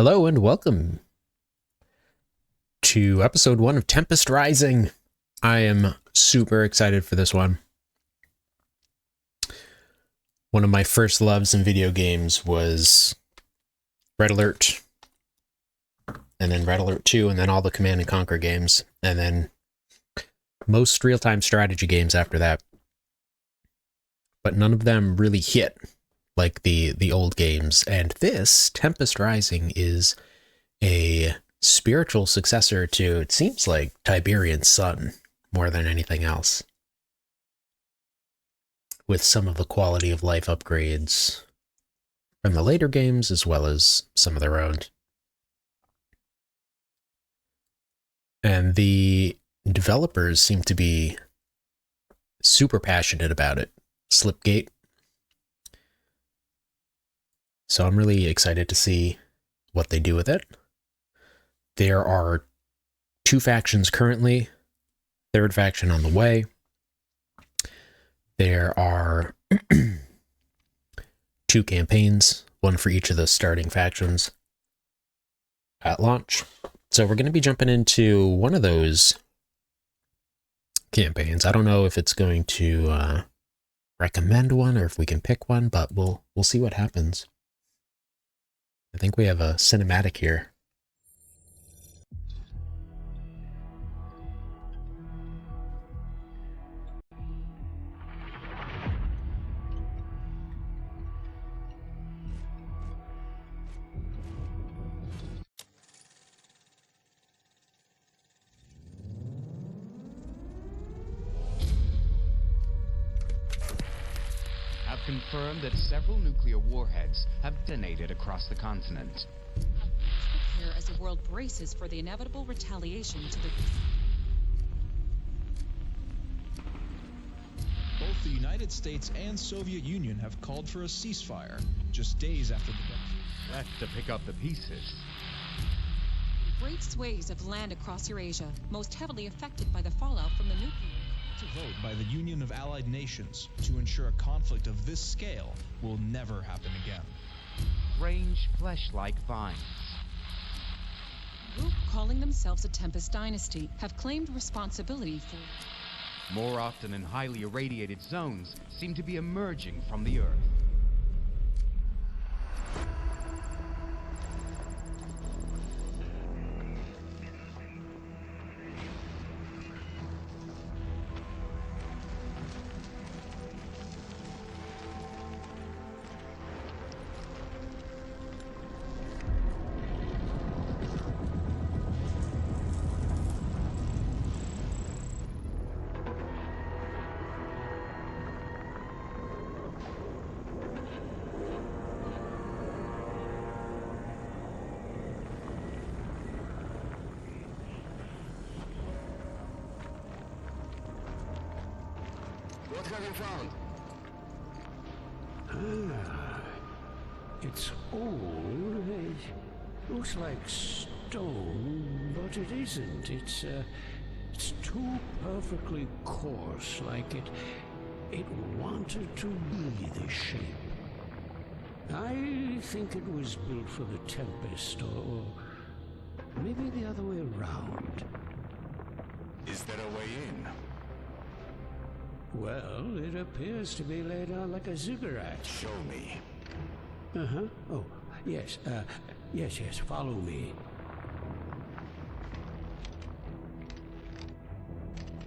Hello and welcome to episode 1 of Tempest Rising. I am super excited for this one. One of my first loves in video games was Red Alert, and then Red Alert 2, and then all the Command & Conquer games, and then most real-time strategy games after that. But none of them really hit like the old games, and this, Tempest Rising, is a spiritual successor to, it seems like, Tiberian's Sun, more than anything else. With some of the quality of life upgrades from the later games, as well as some of their own. And the developers seem to be super passionate about it. Slipgate. So I'm really excited to see what they do with it. There are 2 factions currently, 3rd faction on the way. There are 2 campaigns, 1 for each of the starting factions at launch. So we're going to be jumping into one of those campaigns. I don't know if it's going to recommend one or if we can pick one, but we'll see what happens. I think we have a cinematic here. Have confirmed that several nuclear warheads have detonated across the continent. Prepare as the world braces for the inevitable retaliation to the... Both the United States and Soviet Union have called for a ceasefire, just days after the... Left to pick up the pieces. Great swathes of land across Eurasia, most heavily affected by the fallout from the nuclear... to vote by the Union of Allied Nations to ensure a conflict of this scale will never happen again. Strange flesh-like vines. A group calling themselves the Tempest Dynasty have claimed responsibility for... More often in highly irradiated zones, seem to be emerging from the Earth. What have you found? It's old. It looks like stone, but it isn't. It's too perfectly coarse, like it wanted to be this shape. I think it was built for the Tempest, or maybe the other way around. Is there a way in? Well, it appears to be laid out like a ziggurat. Show me. Uh-huh. Oh, yes, yes, follow me.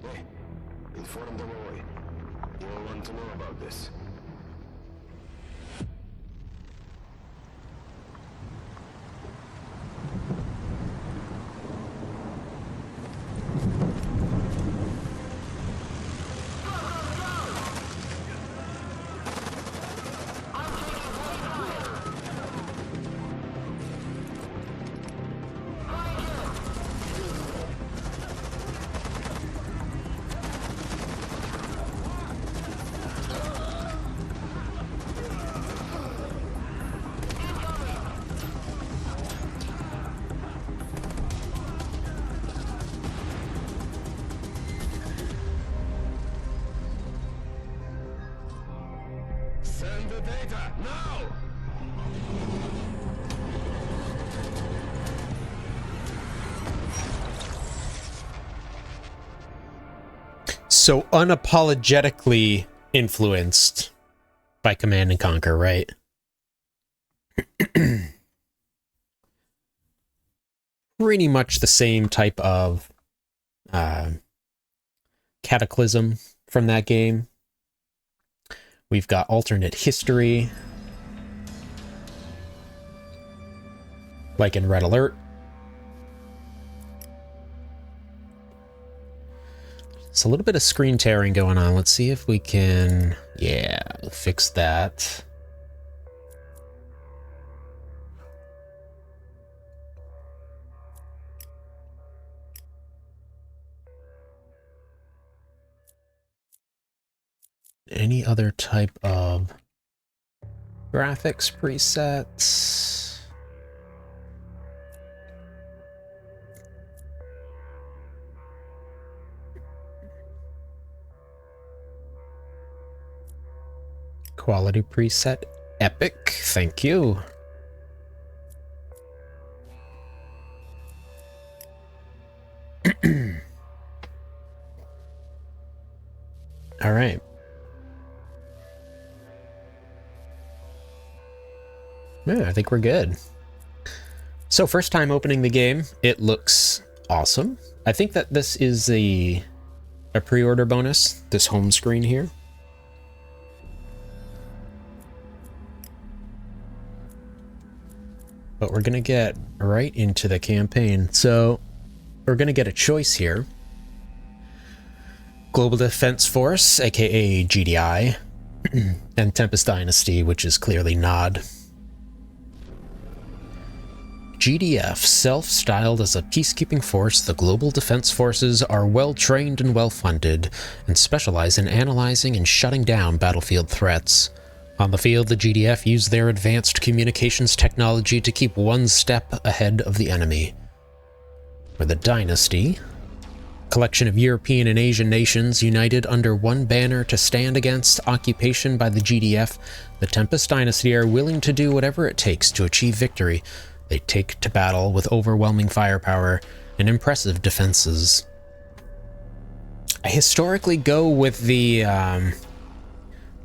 Hey, inform them away. We'll want to know about this. Send the data, now! So unapologetically influenced by Command and Conquer, right? Pretty much the same type of cataclysm from that game. We've got alternate history, like in Red Alert. It's a little bit of screen tearing going on. Let's see if we can, yeah, fix that. Any other type of graphics presets? Quality preset, epic, thank you. All right. Yeah, I think we're good. So first time opening the game, it looks awesome. I think that this is a pre-order bonus, this home screen here. But we're gonna get right into the campaign. So we're gonna get a choice here. Global Defense Force, aka GDI, and Tempest Dynasty, which is clearly NOD. GDF, self-styled as a peacekeeping force, the Global Defense Forces are well-trained and well-funded, and specialize in analyzing and shutting down battlefield threats. On the field, the GDF use their advanced communications technology to keep one step ahead of the enemy. For the Dynasty, collection of European and Asian nations united under one banner to stand against occupation by the GDF, the Tempest Dynasty are willing to do whatever it takes to achieve victory. They take to battle with overwhelming firepower and impressive defenses. I historically go with the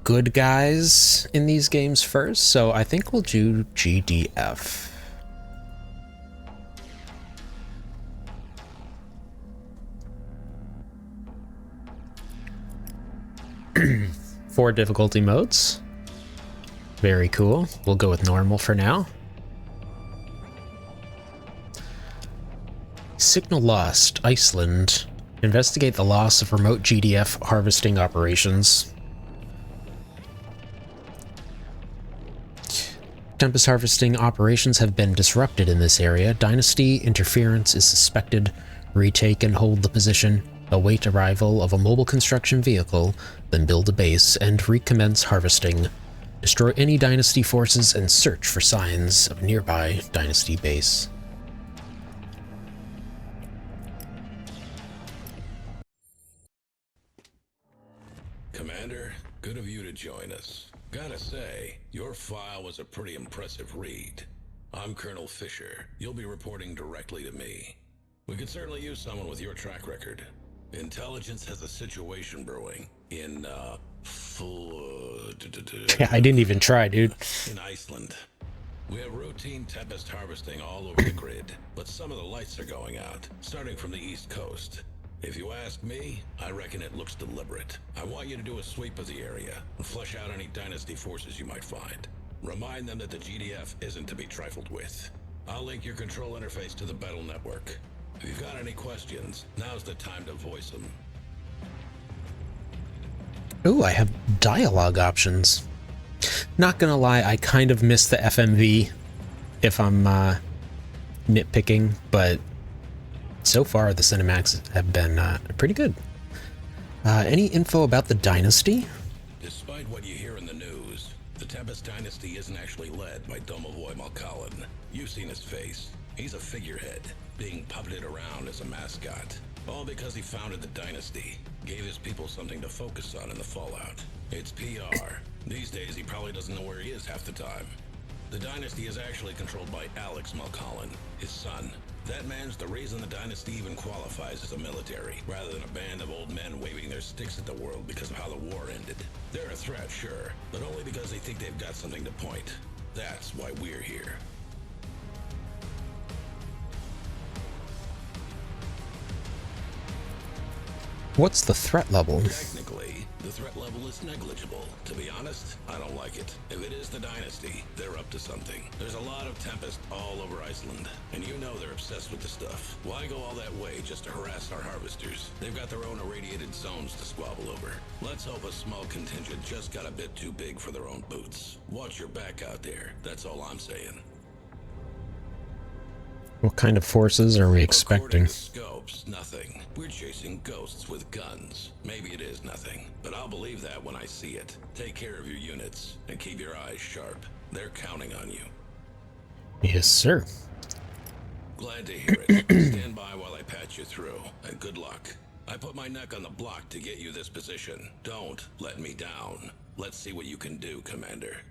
good guys in these games first, so I think we'll do GDF. Four difficulty modes. Very cool. We'll go with normal for now. Signal lost, Iceland. Investigate the loss of remote GDF harvesting operations. Tempest harvesting operations have been disrupted in this area. Dynasty interference is suspected. Retake and hold the position. Await arrival of a mobile construction vehicle, then build a base and recommence harvesting. Destroy any Dynasty forces and search for signs of nearby Dynasty base. Commander, good of you to join us. Gotta say, your file was a pretty impressive read. I'm Colonel Fisher. You'll be reporting directly to me. We could certainly use someone with your track record. Intelligence has a situation brewing in, Yeah, I didn't even try, dude. in Iceland. We have routine Tempest harvesting all over the grid, but some of the lights are going out, starting from the east coast. If you ask me, I reckon it looks deliberate. I want you to do a sweep of the area and flush out any Dynasty forces you might find. Remind them that the GDF isn't to be trifled with. I'll link your control interface to the battle network. If you've got any questions, now's the time to voice them. Ooh, I have dialogue options. Not gonna lie, I kind of miss the FMV if I'm nitpicking, but so far the cinematics have been pretty good. Any info about the Dynasty? Despite what you hear in the news, the Tempest Dynasty isn't actually led by Domovoy Malkalin. You've seen his face. He's a figurehead, being puppeted around as a mascot. All because he founded the Dynasty, gave his people something to focus on in the fallout. It's PR. These days he probably doesn't know where he is half the time. The dynasty is actually controlled by Alex Mulholland, his son. That man's the reason the dynasty even qualifies as a military, rather than a band of old men waving their sticks at the world because of how the war ended. They're a threat, sure, but only because they think they've got something to point. That's why we're here. What's the threat level? Technically, the threat level is negligible. To be honest, I don't like it. If it is the dynasty, they're up to something. There's a lot of Tempest all over Iceland, and you know they're obsessed with the stuff. Why go all that way just to harass our harvesters? They've got their own irradiated zones to squabble over. Let's hope a small contingent just got a bit too big for their own boots. Watch your back out there, that's all I'm saying. What kind of forces are we expecting? According to scopes, nothing. We're chasing ghosts with guns. Maybe it is nothing, but I'll believe that when I see it. Take care of your units, and keep your eyes sharp. They're counting on you. Yes, sir. Glad to hear it. Stand by while I patch you through, and good luck. I put my neck on the block to get you this position. Don't let me down. Let's see what you can do, Commander.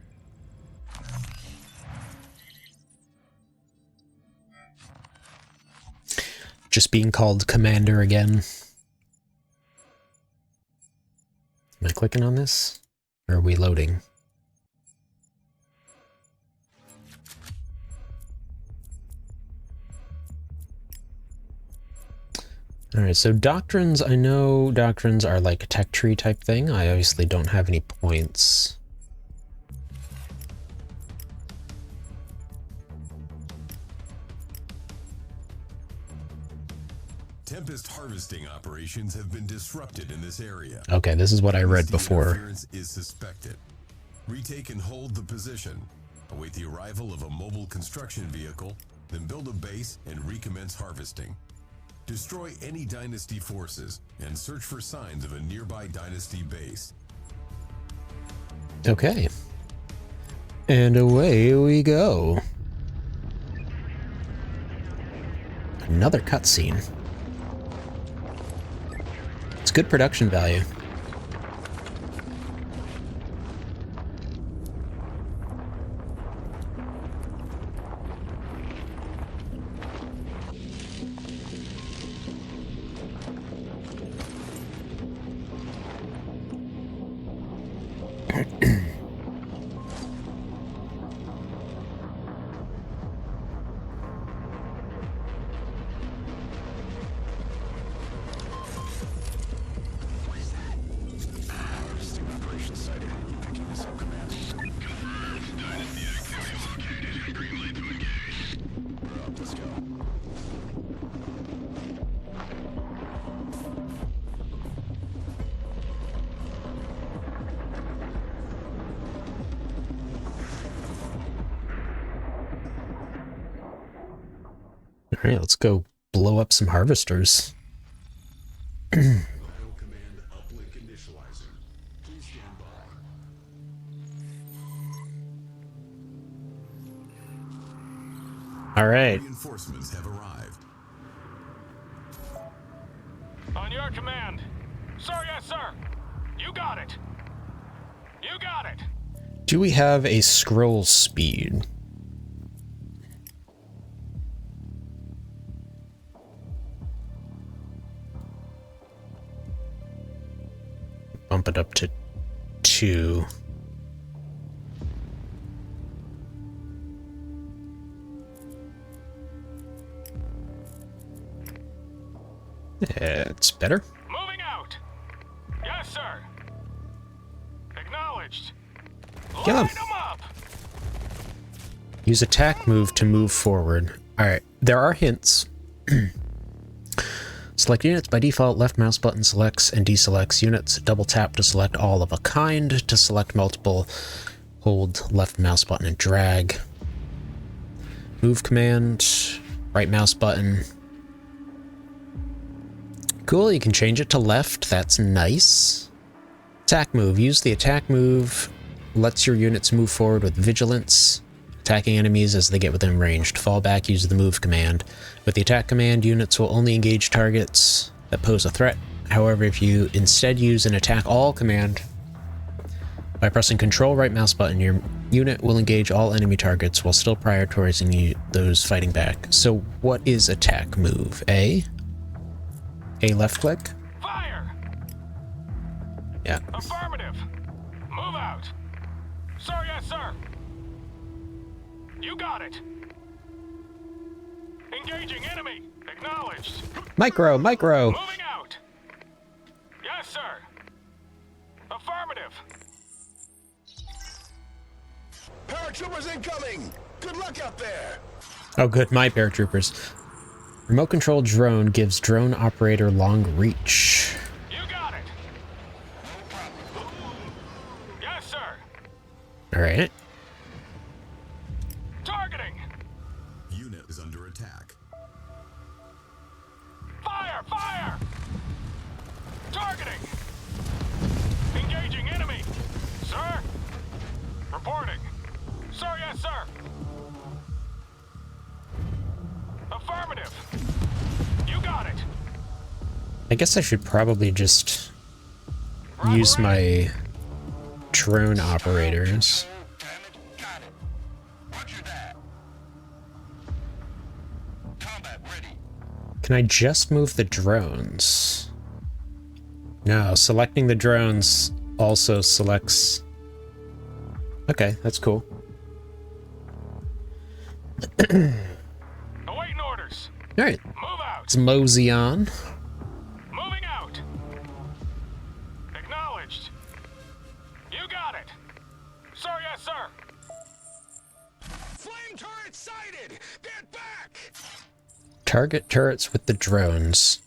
Just being called Commander again. Am I clicking on this? Or are we loading? Alright, so doctrines, I know doctrines are like a tech tree type thing. I obviously don't have any points. Tempest harvesting operations have been disrupted in this area. Okay, this is what I read Dynasty before. interference is suspected. Retake and hold the position. Await the arrival of a mobile construction vehicle, then build a base and recommence harvesting. Destroy any dynasty forces and search for signs of a nearby dynasty base. Okay. And away we go. Another cutscene. It's good production value. Alright, let's go blow up some harvesters. Command uplink initializing. Please stand by. Alright. Reinforcements have arrived. On your command. Sir, yes, sir. You got it. You got it. Do we have a scroll speed? Bump it up to 2. It's better. Moving out. Yes, sir. Acknowledged. Kill him. Line 'em up. Use attack move to move forward. Alright, there are hints. Select units by default. Left mouse button selects and deselects units. Double tap to select all of a kind. To select multiple, hold left mouse button and drag. Move command, right mouse button. Cool, you can change it to left. That's nice. Attack move. Use the attack move. Lets your units move forward with vigilance, attacking enemies as they get within range. To fall back, use the move command. With the attack command, units will only engage targets that pose a threat. However, if you instead use an attack all command, by pressing Control right mouse button, your Unit will engage all enemy targets while still prioritizing those fighting back. So what is attack move? A? A left click? Fire! Yeah. Affirmative. Move out. Sir, yes, sir. You got it. Engaging enemy. Acknowledged. Micro! Moving out. Yes, sir. Affirmative. Paratroopers incoming! Good luck out there! Oh good, my paratroopers. Remote control drone gives drone operator long reach. You got it. No problem. Yes, sir. Alright. Targeting. Unit is under attack. Fire! Fire! Targeting. Engaging enemy. Sir? Reporting. Sir, yes, sir. Affirmative. You got it. I guess I should probably just use my drone operators. Got it. Roger that. Combat ready. Can I just move the drones? No, selecting the drones also selects... Okay, that's cool. Awaiting orders. Alright, Move out. let's mosey on. Moving out. Acknowledged. You got it. Sir, yes, sir. Flame turret sighted. Get back. Target turrets with the drones.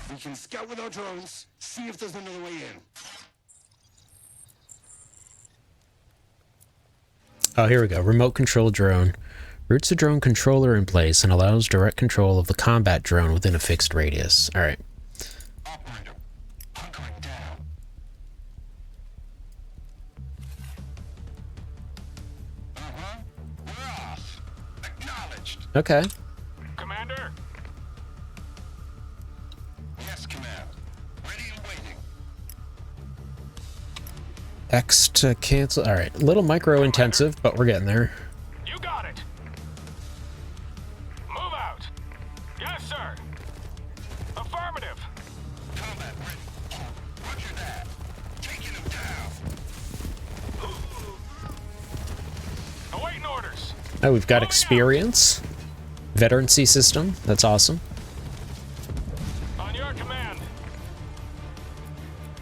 We can scout with our drones, see if there's another way in. Oh, here we go. Remote control drone. Roots the drone controller in place and allows direct control of the combat drone within a fixed radius. Alright. Operator, hunkering down. We're off. Acknowledged. Okay. Commander? Yes, command. Ready and waiting. X to cancel. Alright. A little micro intensive, but we're getting there. You got it. Move out. Yes, sir. Affirmative. Combat ready. Roger that. Taking him down. Awaiting orders. Oh, we've got experience. Veterancy system. That's awesome. On your command.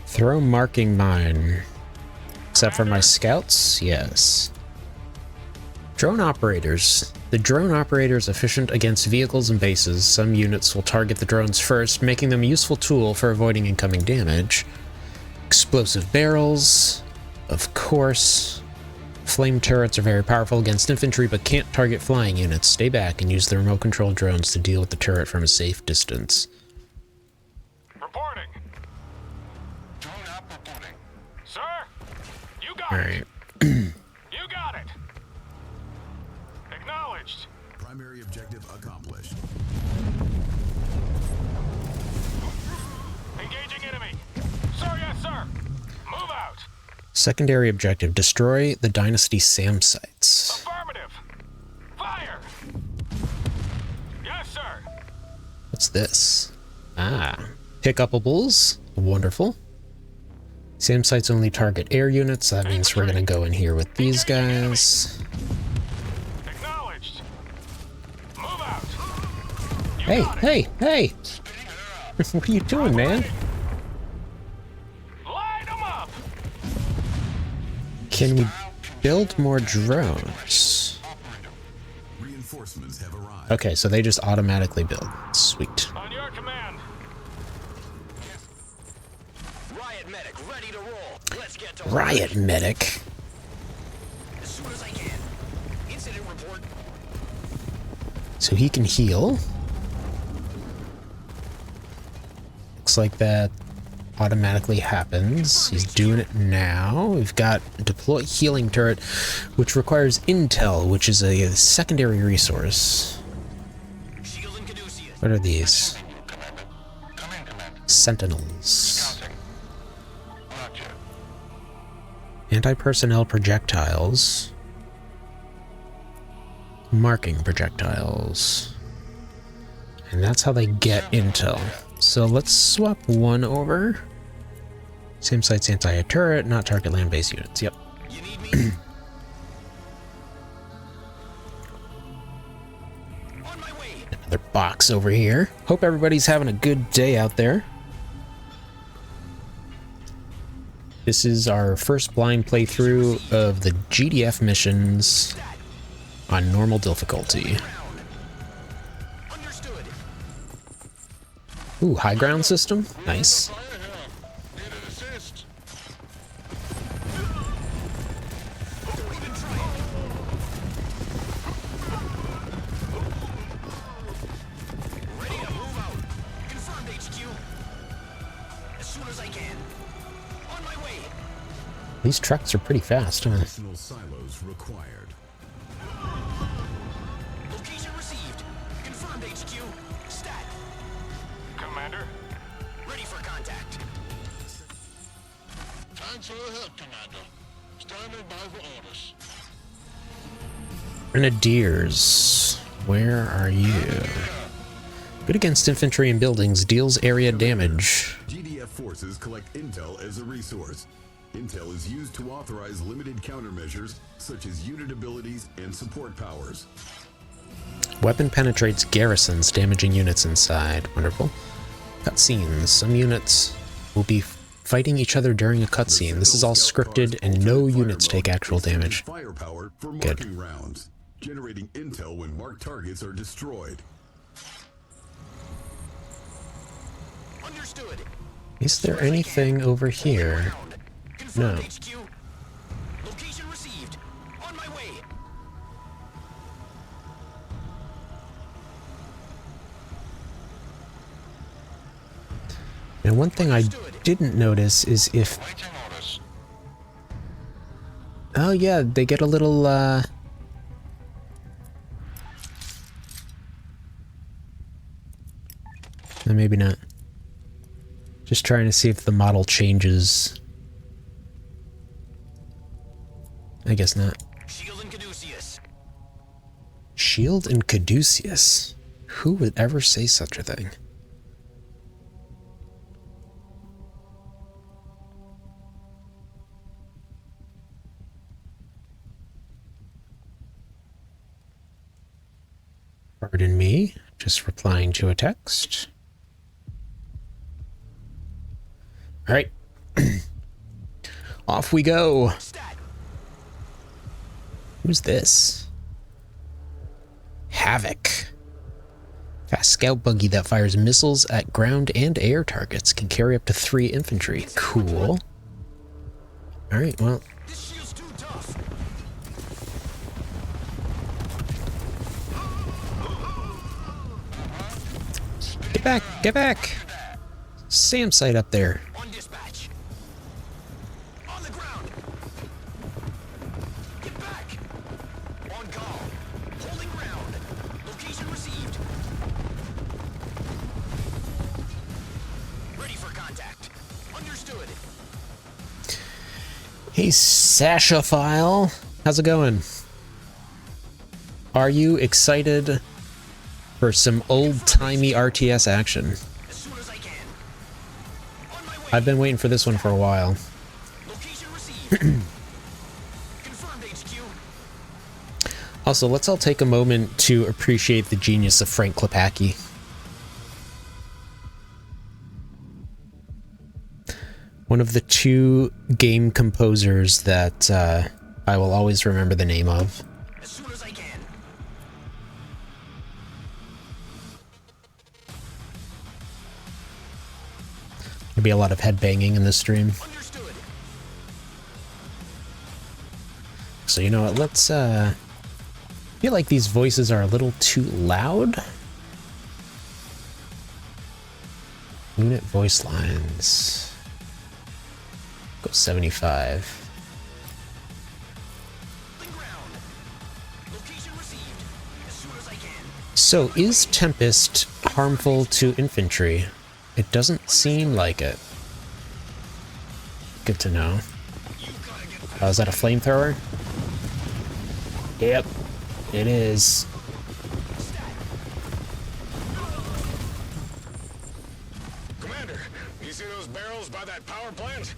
Throw marking mine. Except for my scouts? Yes. Drone operators. The drone operator is efficient against vehicles and bases. Some units will target the drones first, making them a useful tool for avoiding incoming damage. Explosive barrels. Of course. Flame turrets are very powerful against infantry, but can't target flying units. Stay back and use the remote control drones to deal with the turret from a safe distance. Reporting. Drone up reporting. Sir? You got Alright. it. You got it. Acknowledged. Primary objective accomplished. Engaging enemy. Sir, yes, sir. Move out. Secondary objective. Destroy the Dynasty SAM sites. Affirmative. Fire. Yes, sir. What's this? Ah. Pickupables. Wonderful. SAM sites only target air units. That means we're going to go in here with these guys. Acknowledged. Move out. You Hey, got it. hey, hey! Spinning her up. What are you doing, man? Light 'em up. Can we build more drones? Reinforcements have arrived. Okay, so they just automatically build. Sweet. On your command. Riot medic, ready to roll. Let's get to Riot medic. as soon as I can. Incident report. So he can heal. Looks like that automatically happens. He's doing it now. We've got deploy healing turret, which requires intel, which is a secondary resource. Shield and Caduceus. What are these? Commander. Come in, Commander. Sentinels. Scouting. Roger. Anti-personnel projectiles. Marking projectiles. And that's how they get intel. So let's swap one over. Same sites, anti-turret, not target land-based units. Yep. Another box over here. Hope everybody's having a good day out there. This is our first blind playthrough of the GDF missions on normal difficulty. Ooh, high ground system? Nice. These trucks are pretty fast, huh? Additional silos required. Location received. Confirmed HQ. Stat. Commander. Ready for contact. Thanks for the help, Commander. Standing by for orders. Grenadiers, where are you? Good against infantry and buildings, deals area damage. GDF forces collect intel as a resource. Intel is used to authorize limited countermeasures, such as unit abilities and support powers. Weapon penetrates garrisons, damaging units inside. Wonderful. Cutscenes. Some units will be fighting each other during a cutscene. This is all scripted, and no units take actual damage. Firepower for Good. marking rounds, generating intel when marked targets are destroyed. Understood. Is there anything over here? No. HQ. Location received. On my way. And one thing I didn't notice is if... Oh yeah, they get a little, No, maybe not. Just trying to see if the model changes. I guess not. Shield and Caduceus. Shield and Caduceus? Who would ever say such a thing? Pardon me, just replying to a text. Alright. Off we go. Who's this? Havoc. Fast scout buggy that fires missiles at ground and air targets. Can carry up to 3 infantry. Cool. Alright, well. This shield's too tough. Get back! Get back! SAM site up there. On dispatch. On the ground. Get back. On call. Holding ground. Location received. Ready for contact. Understood. Hey, Sasha File. How's it going? Are you excited for some old-timey RTS action? As soon as I can. On my way. I've been waiting for this one for a while. Location received. Confirmed HQ. Also, let's all take a moment to appreciate the genius of Frank Klepacki. One of the 2 game composers that I will always remember the name of. As soon as I can. There'll be a lot of headbanging in this stream. Understood. So you know what, let's I feel like these voices are a little too loud. Unit voice lines. Go 75. Location received. As soon as I can. So is Tempest harmful to infantry? It doesn't seem like it. Good to know. Oh, is that a flamethrower? Yep, it is. Commander, you see those barrels by that power plant?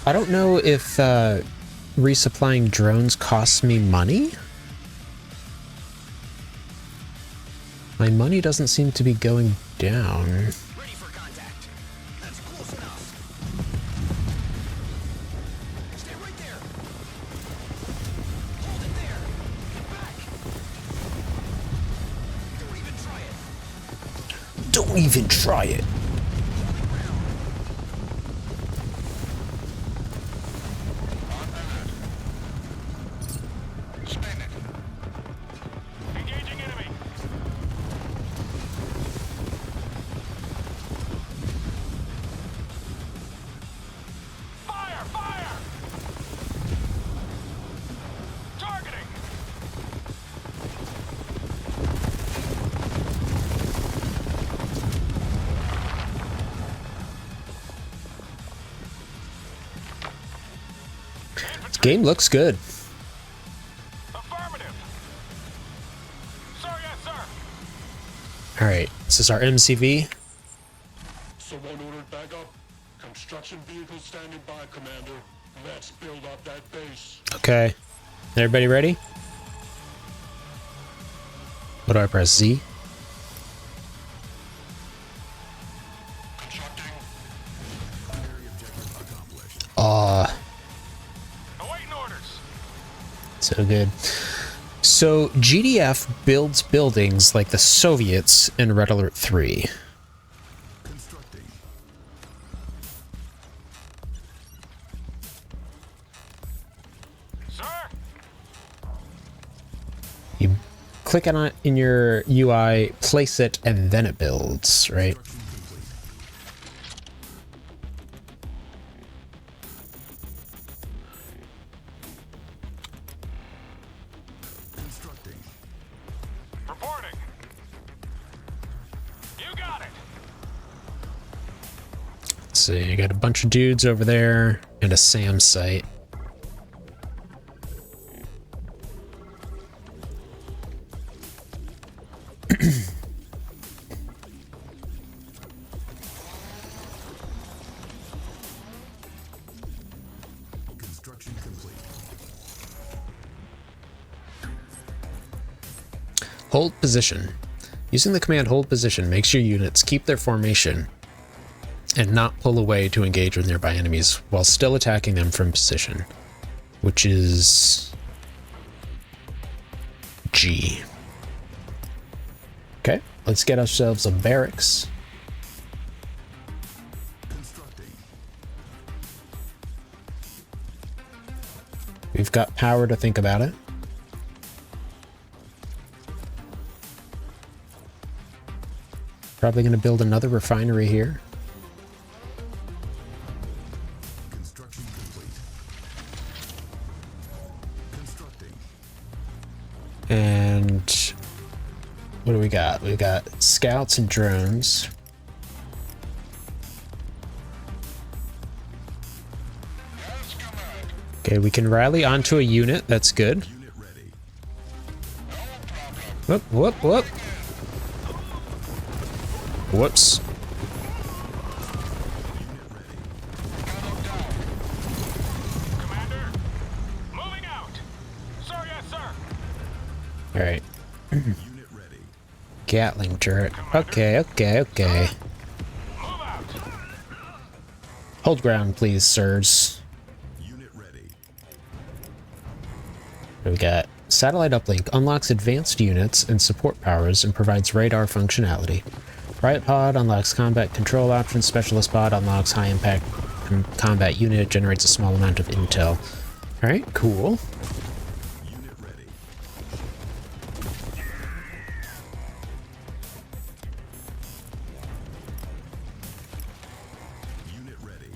I don't know if resupplying drones costs me money. My money doesn't seem to be going down. Ready for contact. That's close enough. Stay right there. Hold it there. Get back. Don't even try it. Don't even try it. Engaging enemy. Fire! Fire! Targeting. This game looks good. Affirmative. Sir, yes, sir. Alright, this is our MCV. Someone ordered backup. Construction vehicle standing by, Commander. Let's build up that base. Okay. Everybody ready? What do I press? Z? Constructing. Awaiting orders. So good. So GDF builds buildings like the Soviets in Red Alert 3. Constructing. Sir? You click on it in your UI, place it, and then it builds, right? Constructing. Reporting. You got it. Let's see, I got a bunch of dudes over there and a SAM site. Construction complete. Hold position. Using the command hold position makes your units keep their formation and not pull away to engage with nearby enemies while still attacking them from position, which is G. Okay, let's get ourselves a barracks. Constructing. We've got power to think about it. Probably going to build another refinery here. Construction complete. Constructing. And what do we got? We got scouts and drones. Okay, we can rally onto a unit. That's good. Unit ready. Whoop, whoop, whoop. Whoops. Unit ready. Commander, moving out. Sir, yes, sir. All right. Unit ready. Gatling turret. Okay, okay, okay. Move out. Hold ground, please, sirs. Unit ready. We got satellite uplink unlocks advanced units and support powers and provides radar functionality. Riot pod unlocks combat control options. Specialist pod unlocks high impact combat unit. Generates a small amount of intel. All right, cool. Unit ready. Unit ready. Unit ready.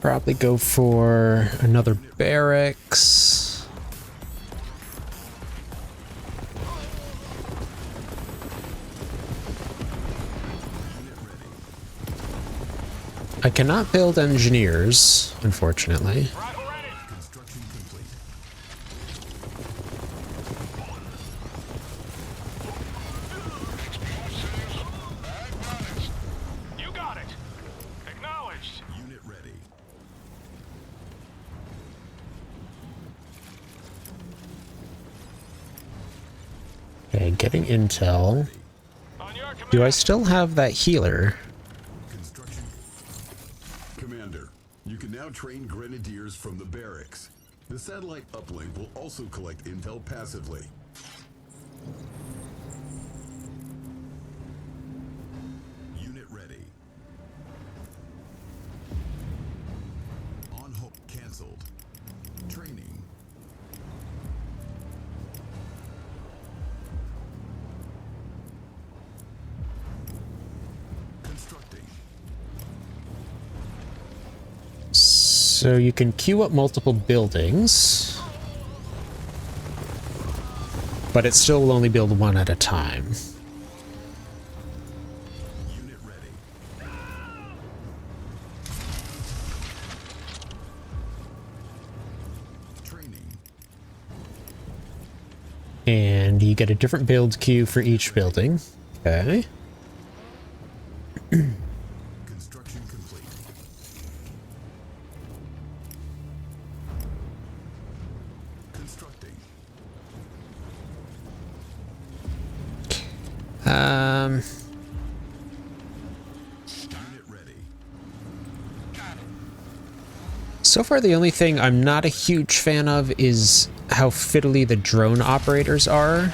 Probably go for another barracks. I cannot build engineers, unfortunately. Construction complete. You got it. Acknowledged. Unit ready. Okay, getting intel. On your command. Do I still have that healer? Construction. Commander, you can now train grenadiers from the barracks. The satellite uplink will also collect intel passively. Unit ready. On hold. Cancelled. Training. Constructing. So you can queue up multiple buildings, but it still will only build one at a time. Unit ready. Training. And you get a different build queue for each building. Okay. Construction complete. Constructing. Unit ready. So far the only thing I'm not a huge fan of is how fiddly the drone operators are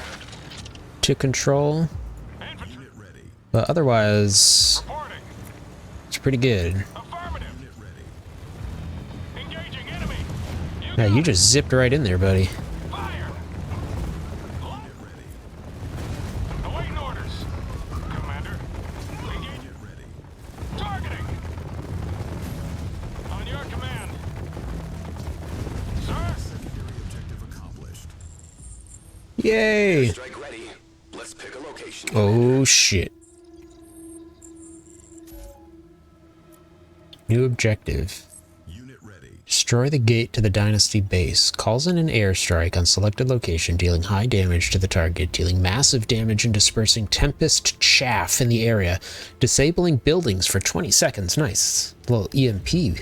to control. Unit ready. But otherwise, Reporting. it's pretty good. Affirmative. Unit ready. Engaging enemy. Yeah, you just zipped right in there, buddy. Fire. Unit ready. Awaiting orders. Commander. Engage. Unit ready. Targeting. On your command. Sir. Secondary objective accomplished. Yay! Strike ready. Let's pick a location. Oh shit. New objective. Unit ready. Destroy the gate to the Dynasty base. Calls in an airstrike on selected location, dealing high damage to the target, dealing massive damage and dispersing Tempest chaff in the area, disabling buildings for 20 seconds. Nice. Little EMP.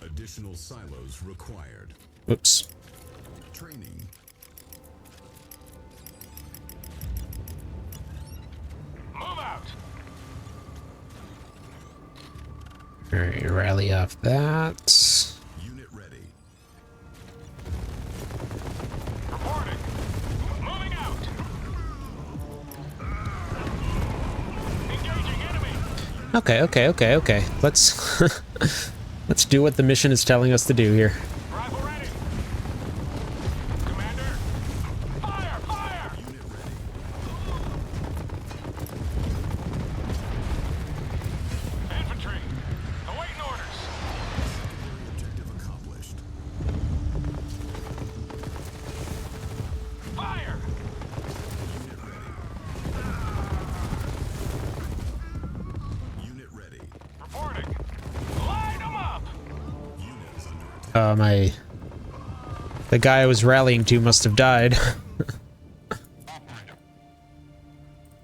Additional silos required. Whoops. Training. Move out. Alright, rally off that. Unit ready. Reporting. Moving out. Engaging enemy. Okay. Let's let's do what the mission is telling us to do here. Rifle ready. Commander. Fire! Fire! Unit ready. Infantry. Awaiting orders. Secondary objective accomplished. Fire! Unit ready. Unit ready. Reporting. Light 'em up. Units under attack. The guy I was rallying to must have died.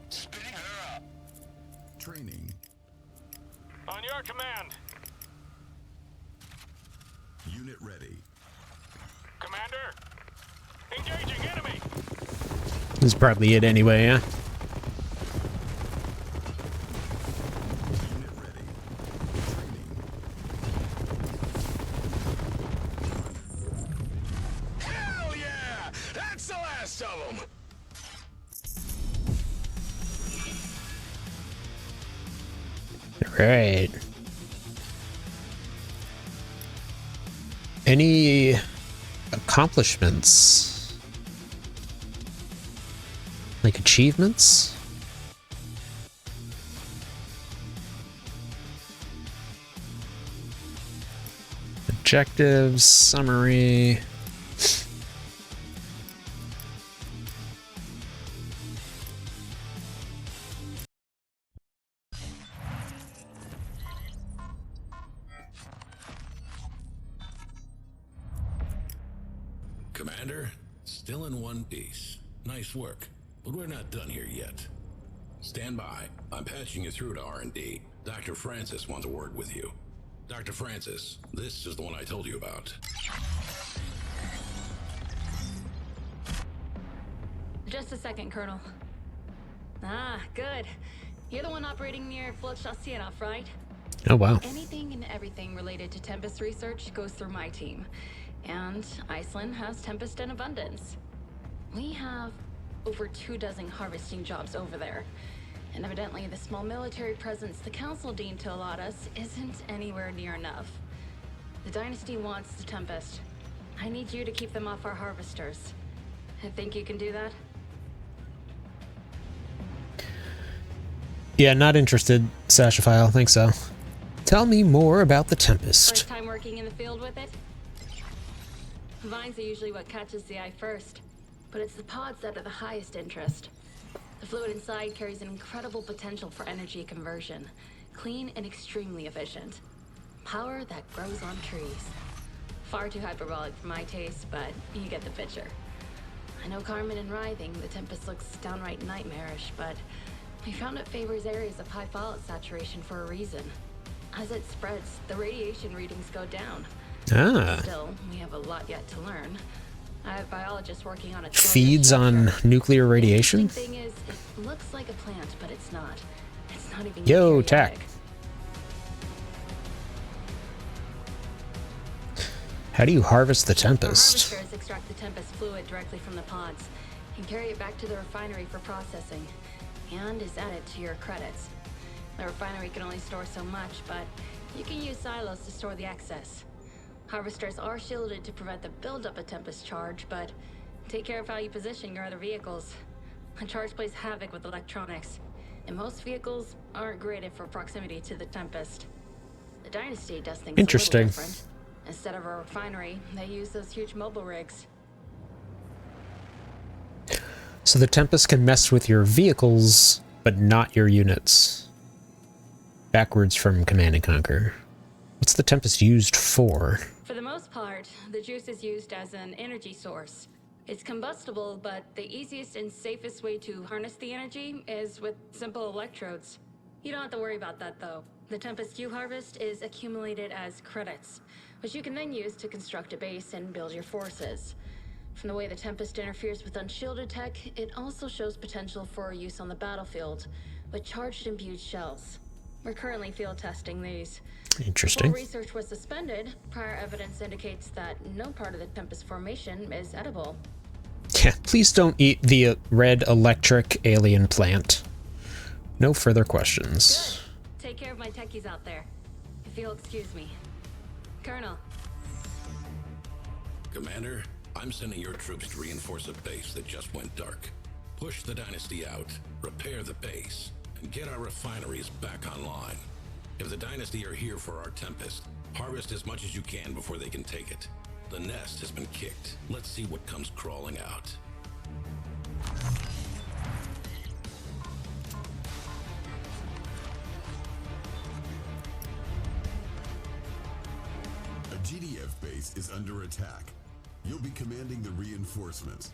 Spinning her up. Training. On your command. Unit ready. Commander. Engaging enemy. This is probably it anyway, yeah? Unit ready. Training. Hell yeah! That's the last of them. Right. Any accomplishments? Like achievements? Objectives, summary. Commander, still in one piece. Nice work, but we're not done here yet. Stand by. I'm patching you through to R&D. Dr. Francis wants a word with you. Dr. Francis, this is the one I told you about. Just a second, Colonel. Ah, good. You're the one operating near Flotchasienov, right? Oh, wow. Anything and everything related to Tempest research goes through my team. And Iceland has Tempest in abundance. We have over 24 harvesting jobs over there. And evidently the small military presence the Council deemed to allot us isn't anywhere near enough. The Dynasty wants the Tempest. I need you to keep them off our harvesters. I think you can do that? Yeah, not interested, Sashophile. Think so. Tell me more about the Tempest. First time working in the field with it? Vines are usually what catches the eye first, but it's the pods that are the highest interest. The fluid inside carries an incredible potential for energy conversion. Clean and extremely efficient. Power that grows on trees. Far too hyperbolic for my taste, but you get the picture. I know Carmen and writhing, the Tempest looks downright nightmarish, but we found it favors areas of high folate saturation for a reason. As it spreads, the radiation readings go down. Ah. Still, we have a lot yet to learn. I have biologists working on it. Feeds on nuclear radiation? The thing is, it looks like a plant, but it's not. It's not even Yo, eukaryotic. tech. How do you harvest the Tempest? Harvesters extract the Tempest fluid directly from the pods and carry it back to the refinery for processing, and is added to your credits. The refinery can only store so much, but you can use silos to store the excess. Harvesters are shielded to prevent the buildup of Tempest charge, but take care of how you position your other vehicles. A charge plays havoc with electronics, and most vehicles aren't graded for proximity to the Tempest. The Dynasty does things Interesting. a little different. Instead of a refinery, they use those huge mobile rigs. So the Tempest can mess with your vehicles, but not your units. Backwards from Command & Conquer. What's the Tempest used for? For the most part, the juice is used as an energy source. It's combustible, but the easiest and safest way to harness the energy is with simple electrodes. You don't have to worry about that, though. The Tempest you harvest is accumulated as credits, which you can then use to construct a base and build your forces. From the way the Tempest interferes with unshielded tech, it also shows potential for use on the battlefield with charged imbued shells. We're currently field testing these. Interesting. Before research was suspended, prior evidence indicates that no part of the Tempest formation is edible. Yeah, please don't eat the red electric alien plant. No further questions. Good. Take care of my techies out there. If you'll excuse me. Colonel. Commander, I'm sending your troops to reinforce a base that just went dark. Push the Dynasty out, repair the base, and get our refineries back online. If the Dynasty are here for our Tempest, harvest as much as you can before they can take it. The nest has been kicked. Let's see what comes crawling out. A GDF base is under attack. You'll be commanding the reinforcements.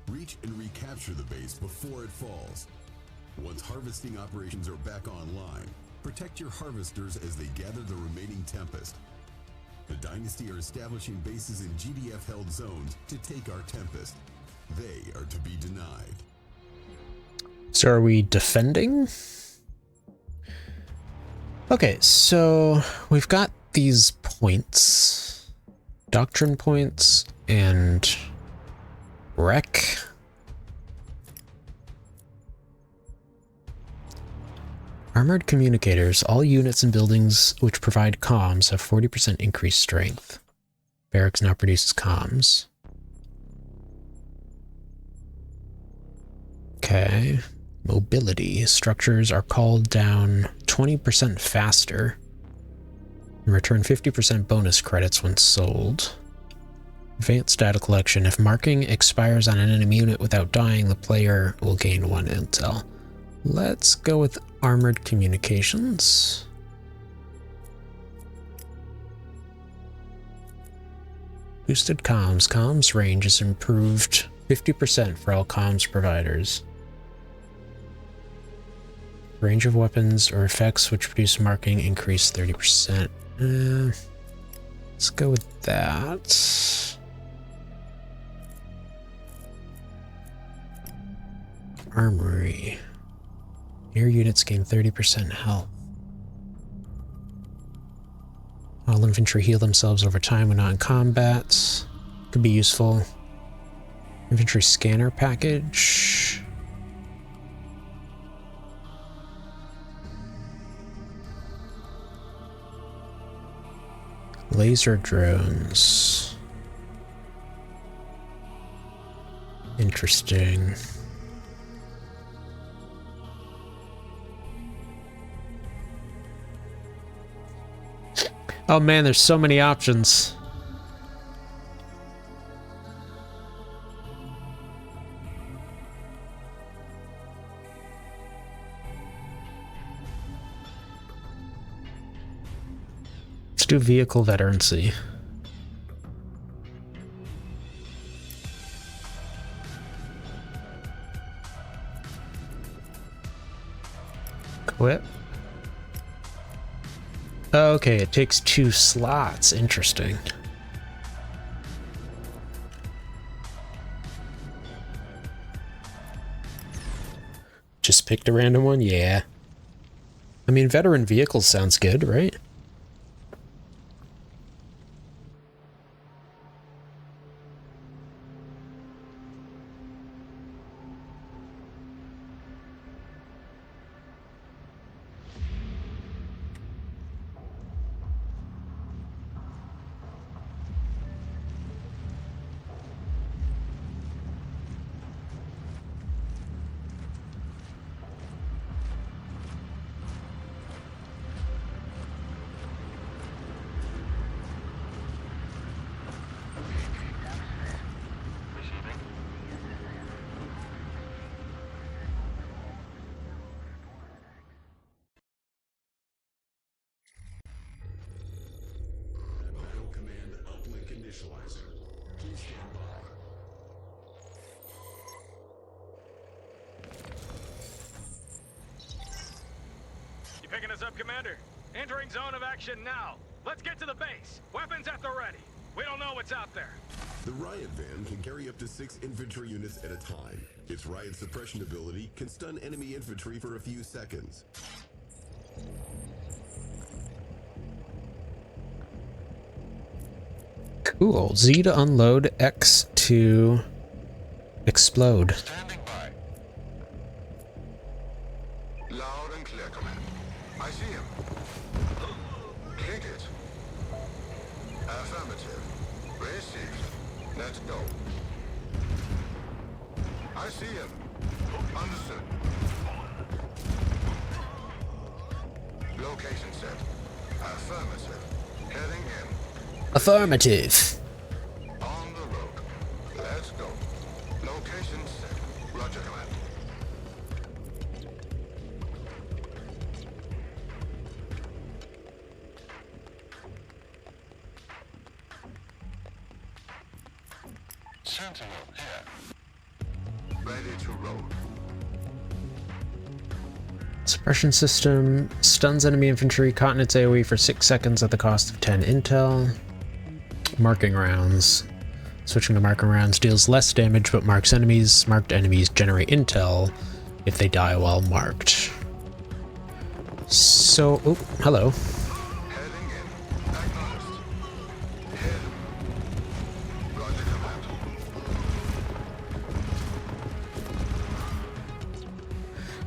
Reach and recapture the base before it falls. Once harvesting operations are back online, protect your harvesters as they gather the remaining Tempest. The Dynasty are establishing bases in GDF-held zones to take our Tempest. They are to be denied. So are we defending? Okay, so we've got these points. Doctrine points and wreck. Armored communicators. All units and buildings which provide comms have 40% increased strength. Barracks now produces comms. Okay. Mobility. Structures are called down 20% faster. And return 50% bonus credits when sold. Advanced data collection. If marking expires on an enemy unit without dying, the player will gain 1 intel. Let's go with armored communications. Boosted comms. Comms range is improved 50% for all comms providers. Range of weapons or effects which produce marking increase 30%. Let's go with that. Armory. Your units gain 30% health. All infantry heal themselves over time when not in combat. Could be useful. Infantry scanner package. Laser drones. Interesting. Oh man, there's so many options. Let's do vehicle veterancy. Quit. Okay, it takes 2 slots. Interesting. Just picked a random one? Yeah. I mean, veteran vehicles sounds good, right? You picking us up, Commander? Entering zone of action now. Let's get to the base. Weapons at the ready. We don't know what's out there. The riot van can carry up to 6 infantry units at a time. Its riot suppression ability can stun enemy infantry for a few seconds. Cool. Z to unload, X to explode. Standing by. Loud and clear, Command. I see him. Kick it. Affirmative. Received. Let's go. I see him. Understood. Location set. Affirmative. Heading in. Affirmative. On the road. Let's go. Location set. Roger, Command. Sentinel here. Ready to roll. Suppression system stuns enemy infantry, caught in its AoE for 6 seconds at the cost of 10 intel. Marking rounds. Switching to marking rounds deals less damage but marks enemies. Marked enemies generate intel if they die while marked. So, oh, hello. Heading in. Acknowledged. Head. Roger, Command.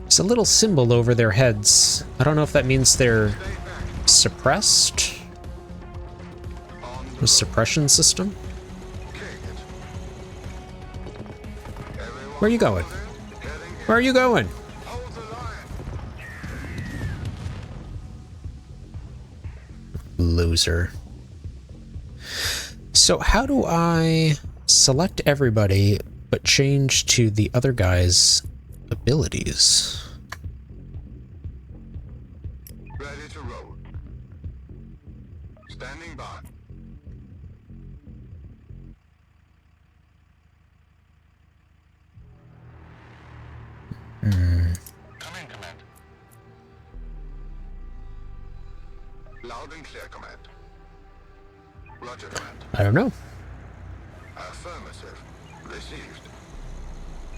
There's a little symbol over their heads. I don't know if that means they're suppressed. The suppression system? Where are you going? Where are you going? Loser. So how do I select everybody but change to the other guy's abilities? Ready to roll. Standing by. Come in, command. Loud and clear, command. Roger, command. I don't know. Affirmative. Received.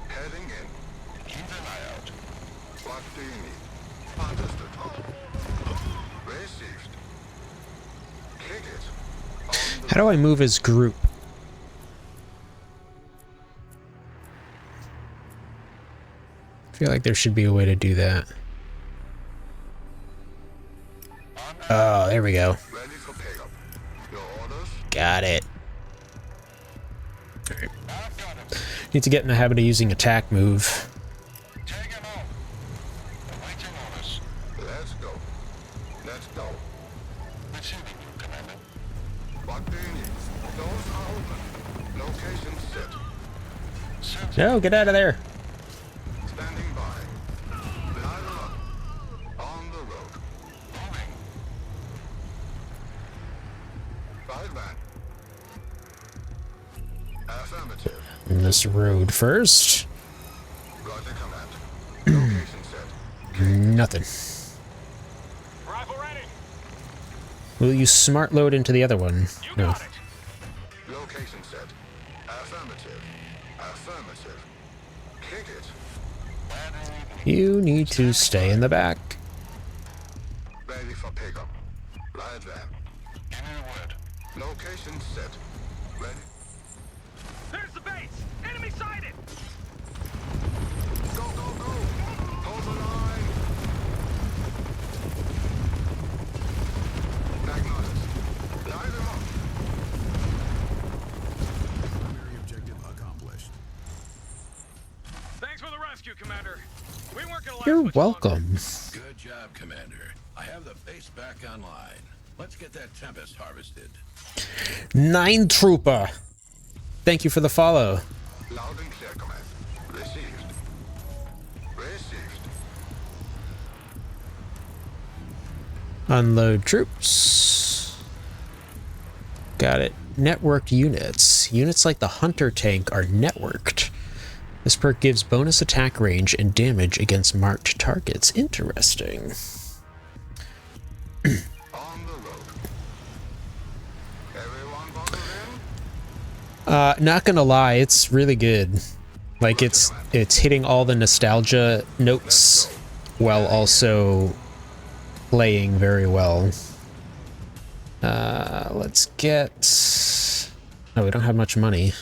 Heading in. Keep an eye out. What do you need? Understood. Received. Kick it. How do I move as group? I feel like there should be a way to do that. Oh, there we go. Ready for pickup. Your orders? Got it. Alright. Need to get in the habit of using attack move. Take him out. Awaiting orders. Let's go. Let's go. Receiving you, Commander. What do you need? Doors are open. Location set. No, get out of there. Standing by. Line up. On the road. Moving. Right back. Affirmative. This road first. Roger, command. Location set. Nothing. Rifle ready. Will you smart load into the other one? No. Location set. Affirmative. Affirmative. Kick it. You need to stay in the back. Ready for pickup. Right there. Give me a word. Location set. Ready. There's the base. Enemy sighted. Go, go, go. Hold the line. Acknowledged. Line them up. Primary objective accomplished. Thanks for the rescue, Commander. We weren't gonna last You're much longer. welcome. Good job, Commander. I have the base back online. Let's get that Tempest harvested. 9 Trooper. Thank you for the follow. Loud and clear, command. Received. Received. Unload troops. Got it. Networked units. Units like the Hunter tank are networked. This perk gives bonus attack range and damage against marked targets. Interesting. On the road. Everyone buckled in? Not gonna lie, it's really good. Like it's hitting all the nostalgia notes while also playing very well. Let's get... Oh, we don't have much money.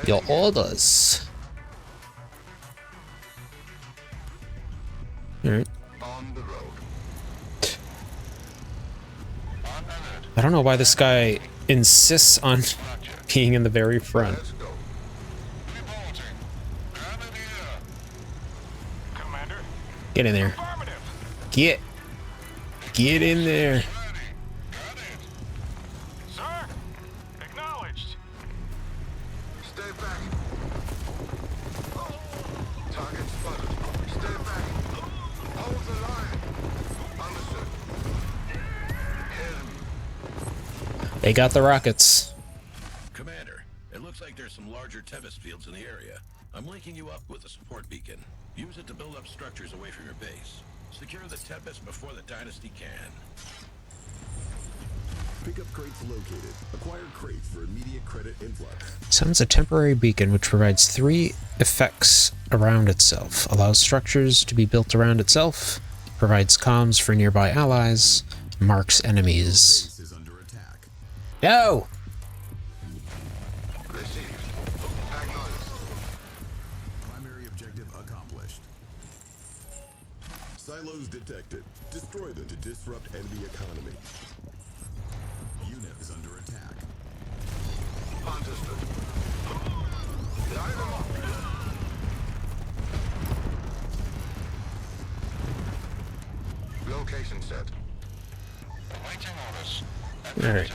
Your orders. Alright. On the road. I don't know why this guy insists on being in the very front. Let's go. Reporting. I'm in here. Commander. Get in there. Affirmative. Get in there. Ready. Got it. Sir. Acknowledged. Stay back. Target spotted. Stay back. Hold the line. Understood. Hit him. They got the rockets. Commander, it looks like there's some larger Tempest fields in the area. I'm linking you up with a support beacon. Use it to build up structures away from your base. Secure the Tempest before the Dynasty can. Pickup crates located. Acquire crates for immediate credit influx. Summons a temporary beacon which provides 3 effects around itself. Allows structures to be built around itself. Provides comms for nearby allies. Marks enemies. Base is under attack. No! Received. Acknowledged. Primary objective accomplished. Silos detected. Destroy them to disrupt enemy economy. Unit is under attack. Understood. Line them up. Communication set. Awaiting orders. All right.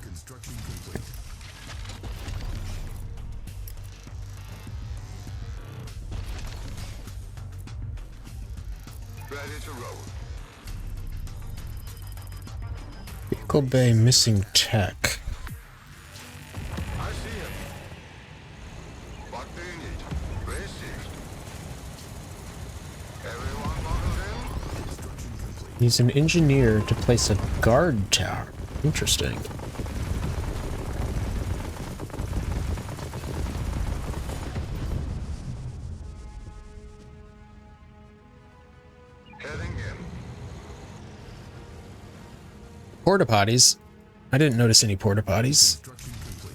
Construction complete. Ready to roll. Vehicle bay missing tech. I see him. What do you need? Received. Everyone buckled in? Construction complete. He's an engineer to place a guard tower. Interesting. Heading in. Porta potties. I didn't notice any porta potties. Construction complete.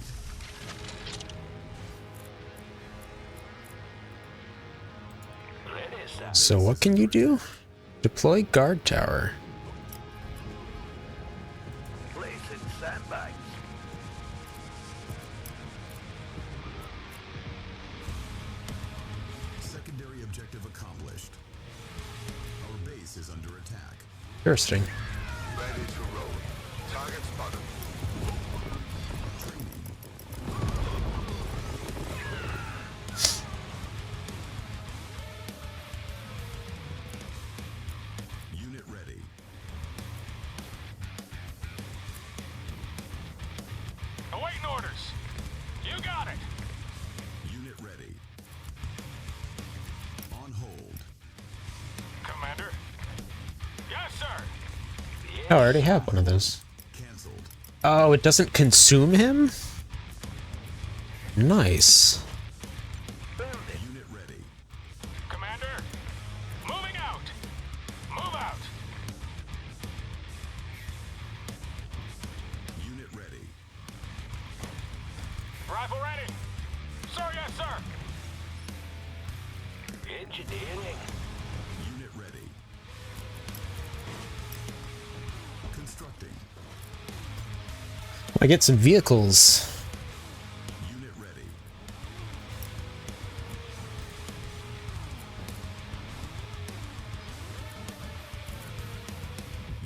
So what can you do? Deploy guard tower. Placing sandbags. Secondary objective accomplished. Our base is under attack. Interesting. Ready to roll. Target spotted. Unit ready. Awaiting orders. You got it. Unit ready. On hold. Commander. Yes, sir. Oh, I already have one of those. Cancelled. Oh, it doesn't consume him? Nice. Unit ready. Commander. Moving out. Move out. Unit ready. Rifle ready. Sir, yes, sir. Engineering. Unit ready. Constructing. I get some vehicles. Unit ready.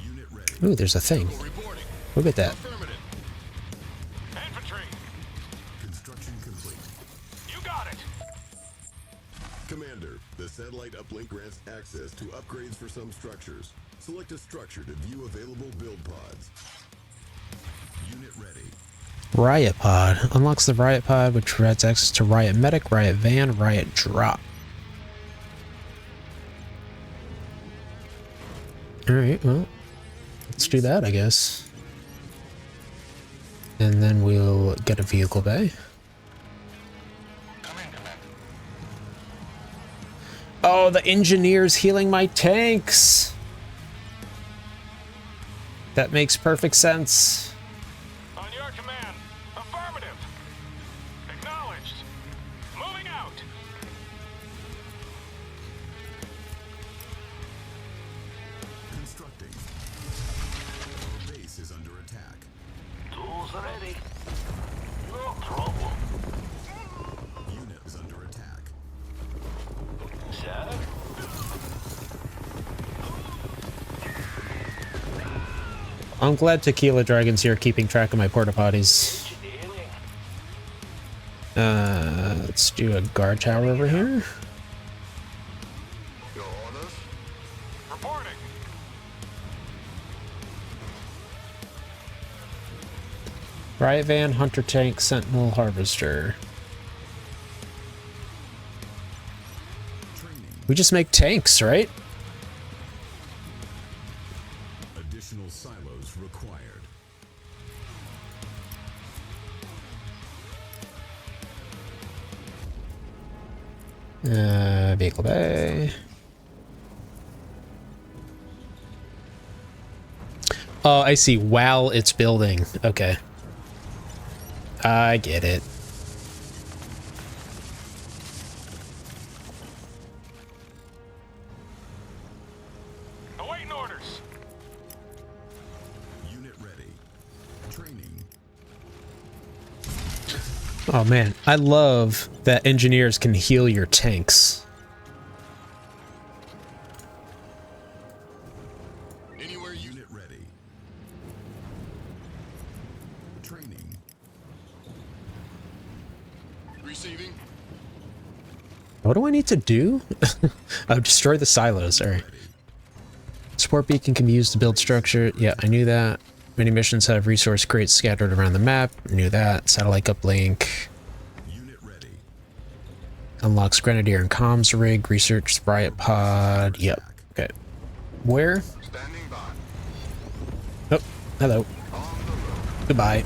Unit ready. Ooh, there's a thing. Reporting. Look at that. Affirmative. Infantry. Construction complete. You got it. Commander, the satellite uplink grants access to upgrades for some structures. Select a structure to view available build pods. Unit ready. Riot pod. Unlocks the riot pod, which provides access to riot medic, riot van, riot drop. Alright, well, let's do that, I guess. And then we'll get a vehicle bay. Come in, Commander. Oh, the engineer's healing my tanks! That makes perfect sense. On your command. Affirmative. Acknowledged. Moving out. Constructing. Our base is under attack. Tools ready. No problem. Unit is under attack. Sir? I'm glad Tequila Dragon's here keeping track of my porta potties. Engineering. Let's do a guard tower over here. Your orders? Reporting. Riot van, hunter tank, sentinel, harvester. Training. We just make tanks, right? Additional silos required. Vehicle bay. Oh, I see. While it's building. Okay. I get it. Awaiting orders. Unit ready. Training. Oh man, I love that engineers can heal your tanks. What do I need to do? Oh, destroy the silos. All right. Support beacon can be used to build structure. Yeah, I knew that. Many missions have resource crates scattered around the map. I knew that. Satellite uplink. Unit ready. Unlocks Grenadier and comms rig. Research riot pod. Yep. Okay. Where? Standing by. Oh, hello. Goodbye.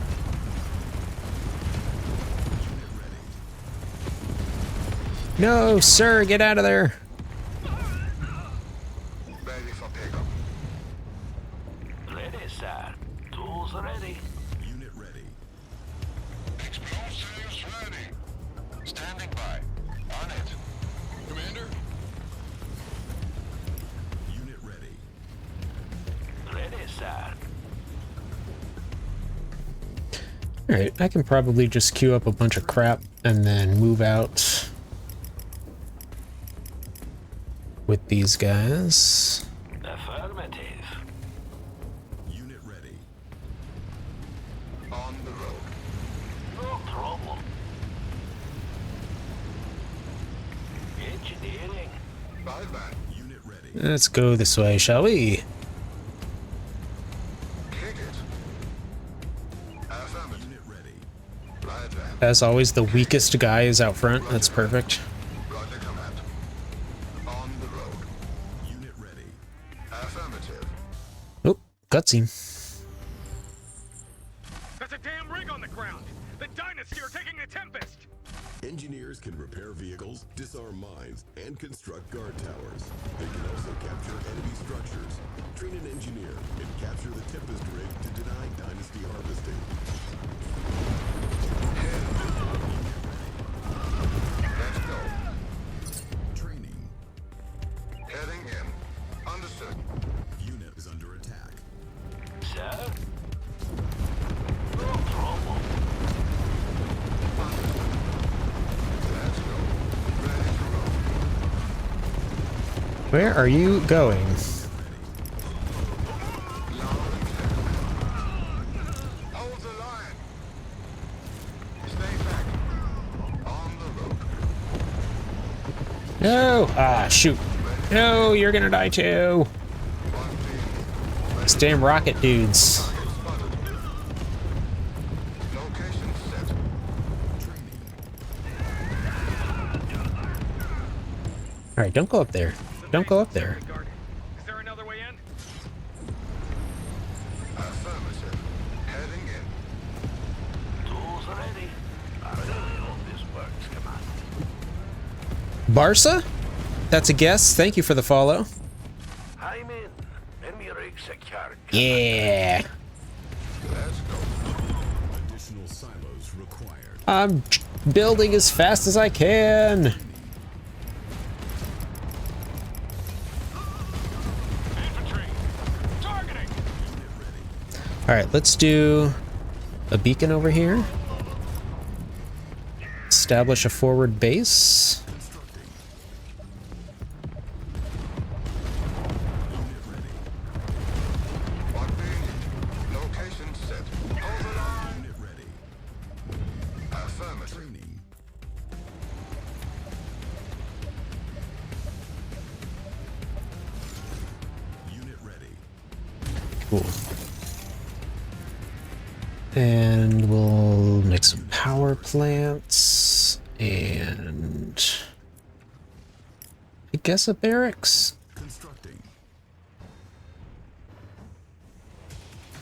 No, sir, get out of there. Ready for pickup. Ready, sir. Tools ready. Unit ready. Explosives ready. Standing by. On it. Commander? Unit ready. Ready, sir. Alright, I can probably just queue up a bunch of crap and then move out with these guys. Affirmative. Unit ready. On the road. No problem. Engineering. By van. Unit ready. Let's go this way, shall we? Kick it. Affirmative. Unit ready. Right van. As always, the weakest guy is out front. That's perfect. Roger command. On the road. Unit ready. Affirmative. Oh, cutscene. There's a damn rig on the ground. The Dynasty are taking the Tempest. Engineers can repair vehicles, disarm mines, and construct guard towers. They can also capture enemy structures, train an engineer, and capture the Tempest rig to deny dynasty harvesting. Let's go. Training. Heading in. Understood. Unit is under attack. Sir? No problem. Let's go. Ready to roll. Where are you going? Loud and clear. Hold the line. Stay back. On the road. No! Ah, shoot. No, you're gonna die too. One team. These damn rocket dudes. Target spotted. Location set. Alright, don't go up there. Don't go up there. Is there another way in? Affirmative. Heading in. Tools ready. I really hope this works, Commander. Barca? That's a guess. Thank you for the follow. I'm in. Enemy rig secured. Yeah. Let's go. Additional silos required. I'm building as fast as I can. Infantry. Targeting. Alright, let's do a beacon over here. Establish a forward base. What do you need? Location set. Hold the line. Unit ready. Affirmative. Training. Unit ready. Cool. And we'll make some power plants and I guess a barracks. Constructing.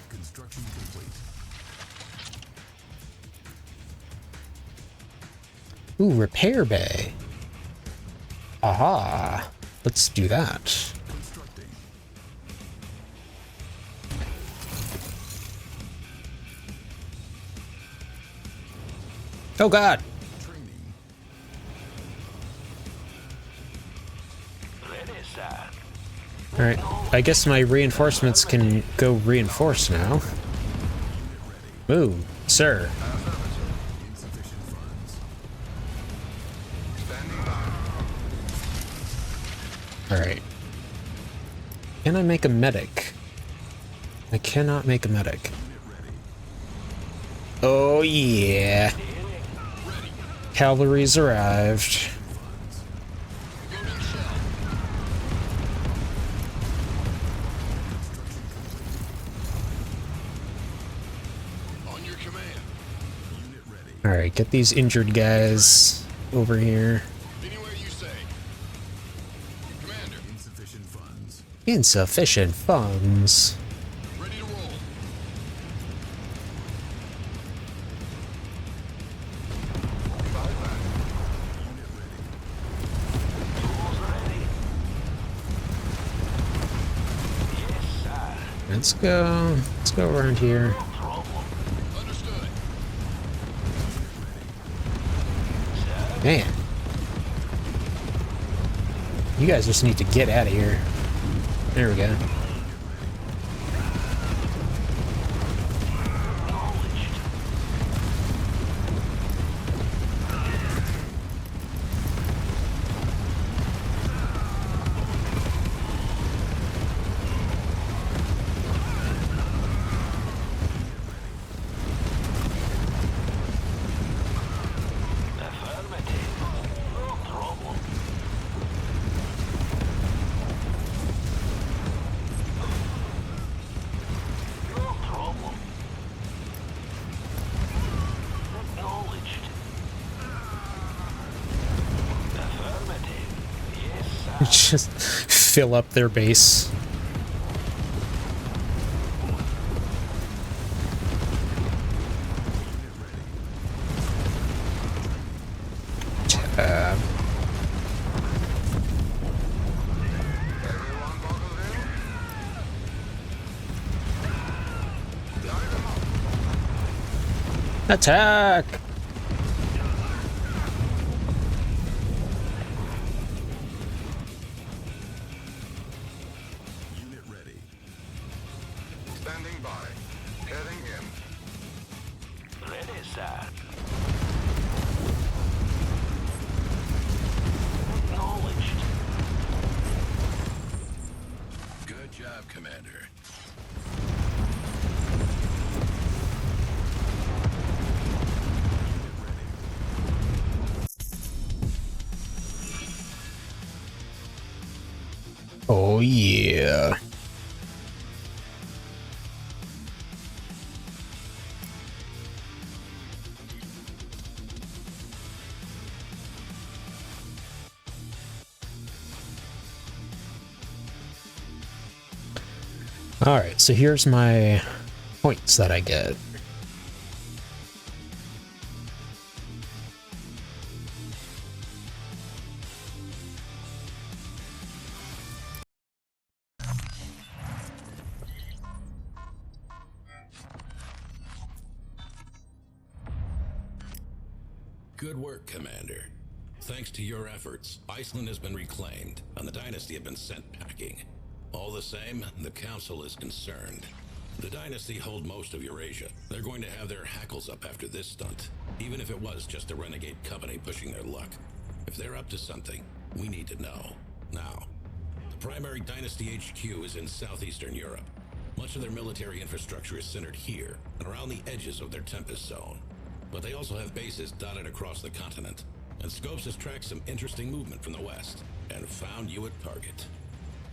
Construction complete. Ooh, repair bay. Aha. Let's do that. Constructing. Oh god. Training. Ready, sir. Alright. I guess my reinforcements can go reinforce now. Move, sir. Insufficient funds. Standing by. Alright. Can I make a medic? I cannot make a medic. Oh yeah. Cavalry's arrived. Alright, get these injured guys over here. Anywhere you say. Commander. Insufficient funds. Insufficient funds. Ready to roll. Let's go. Let's go around here. Understood. Man. You guys just need to get out of here. There we go. Just fill up their base. Attack! Unit ready. Standing by. Heading in. Ready, sir. Acknowledged. Good job, Commander. Oh yeah. Alright, so here's my points that I get. Good work, Commander. Thanks to your efforts, Iceland has been reclaimed, and the Dynasty have been sent packing. All the same, the Council is concerned. The Dynasty hold most of Eurasia. They're going to have their hackles up after this stunt, even if it was just a renegade company pushing their luck. If they're up to something, we need to know. Now, the primary Dynasty HQ is in southeastern Europe. Much of their military infrastructure is centered here, and around the edges of their Tempest zone. But they also have bases dotted across the continent, and Scopes has tracked some interesting movement from the west, and found you at target.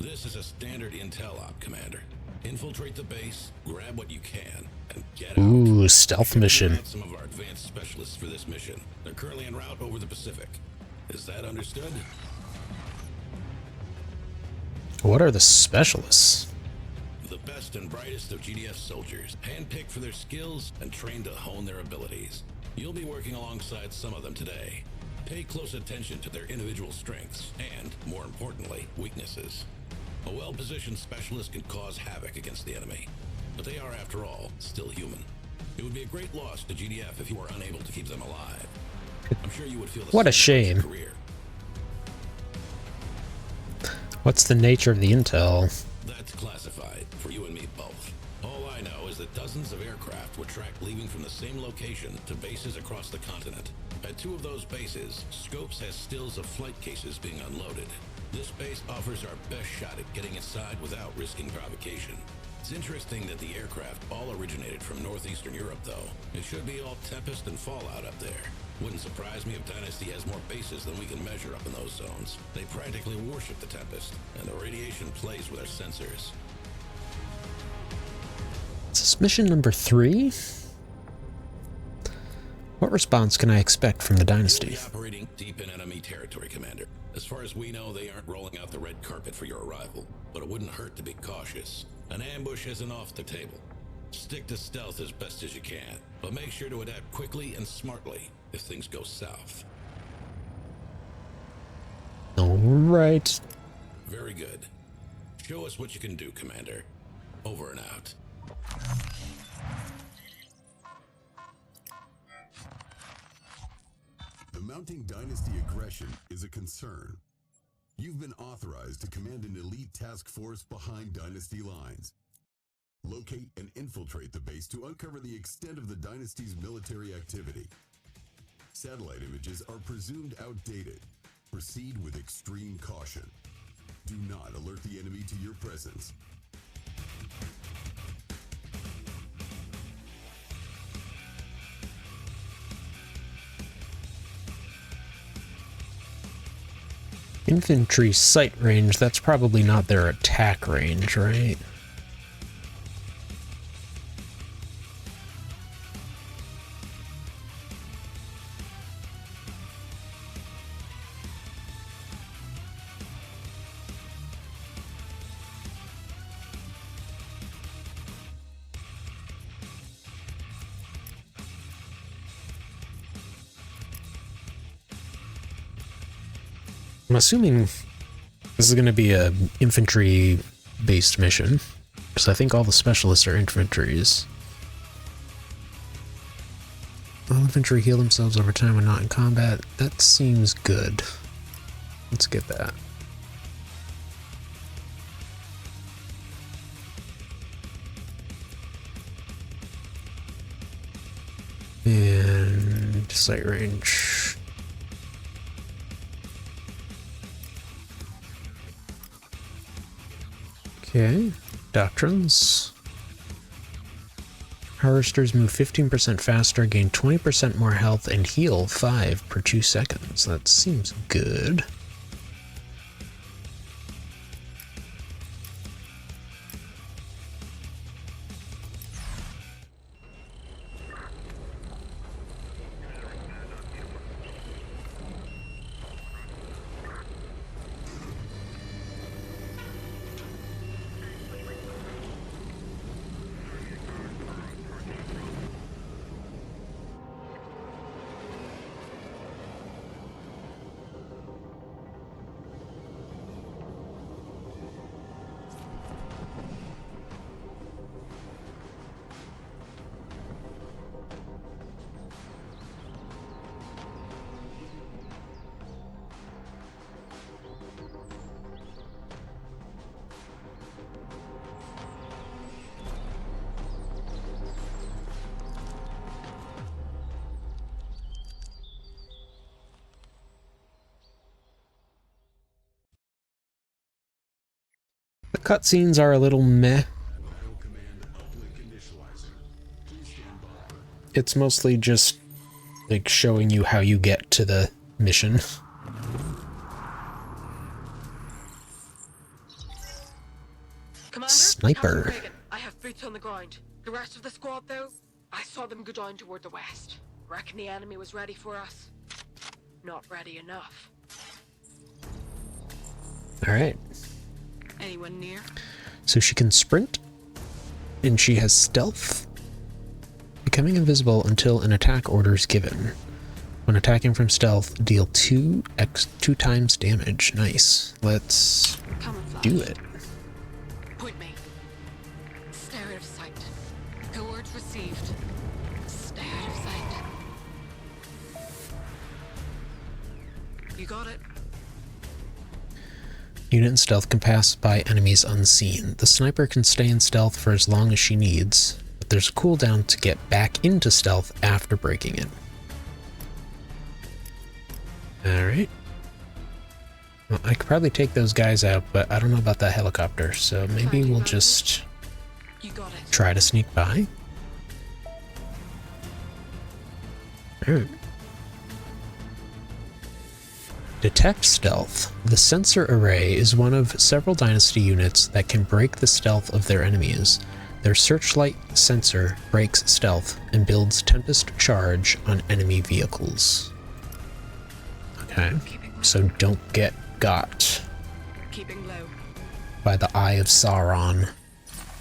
This is a standard intel op, Commander. Infiltrate the base, grab what you can, and get out. Ooh, stealth mission. Some of our advanced specialists for this mission. They're currently en route over the Pacific. Is that understood? What are the specialists? The best and brightest of GDF soldiers, handpicked for their skills and trained to hone their abilities. You'll be working alongside some of them today. Pay close attention to their individual strengths and, more importantly, weaknesses. A well-positioned specialist can cause havoc against the enemy, but they are, after all, still human. It would be a great loss to GDF if you were unable to keep them alive. I'm sure you would feel the What a same about shame. your career. What's the nature of the intel? That's classified, for you and me both. All I know is that dozens of aircraft were tracked leaving from the same location to bases across the continent. At two of those bases, Scopes has stills of flight cases being unloaded. This base offers our best shot at getting inside without risking provocation. It's interesting that the aircraft all originated from northeastern Europe, though. It should be all Tempest and Fallout up there. Wouldn't surprise me if Dynasty has more bases than we can measure up in those zones. They practically worship the Tempest, and the radiation plays with our sensors. Is this mission number 3? What response can I expect from the Dynasty? You'll be operating deep in enemy territory, Commander. As far as we know, they aren't rolling out the red carpet for your arrival, but it wouldn't hurt to be cautious. An ambush isn't off the table. Stick to stealth as best as you can, but make sure to adapt quickly and smartly if things go south. All right. Very good. Show us what you can do, Commander. Over and out. The mounting Dynasty aggression is a concern. You've been authorized to command an elite task force behind Dynasty lines. Locate and infiltrate the base to uncover the extent of the Dynasty's military activity. Satellite images are presumed outdated. Proceed with extreme caution. Do not alert the enemy to your presence. Infantry sight range, that's probably not their attack range, right? I'm assuming this is going to be a infantry-based mission, because I think all the specialists are infantries. All infantry heal themselves over time when not in combat. That seems good. Let's get that. And sight range. Okay, doctrines. Harvesters move 15% faster, gain 20% more health, and heal 5 per 2 seconds. That seems good. The cutscenes are a little meh. It's mostly just like showing you how you get to the mission. Commander, Sniper. Captain Reagan, I have boots on the ground. The rest of the squad, though, I saw them go down toward the west. Reckon the enemy was ready for us. Not ready enough. Alright. Anyone near? So she can sprint, and she has stealth. Becoming invisible until an attack order is given. When attacking from stealth, deal 2 times damage. Nice. Let's do it. Point me. Stare out of sight. Coordinates received. Stay out of sight. You got it. Unit in stealth can pass by enemies unseen. The sniper can stay in stealth for as long as she needs, but there's a cooldown to get back into stealth after breaking it. Alright. Well, I could probably take those guys out, but I don't know about that helicopter, so maybe we'll just try to sneak by. Alright. Detect stealth. The sensor array is one of several Dynasty units that can break the stealth of their enemies. Their searchlight sensor breaks stealth and builds Tempest charge on enemy vehicles. Okay, so don't get got by the Eye of Sauron.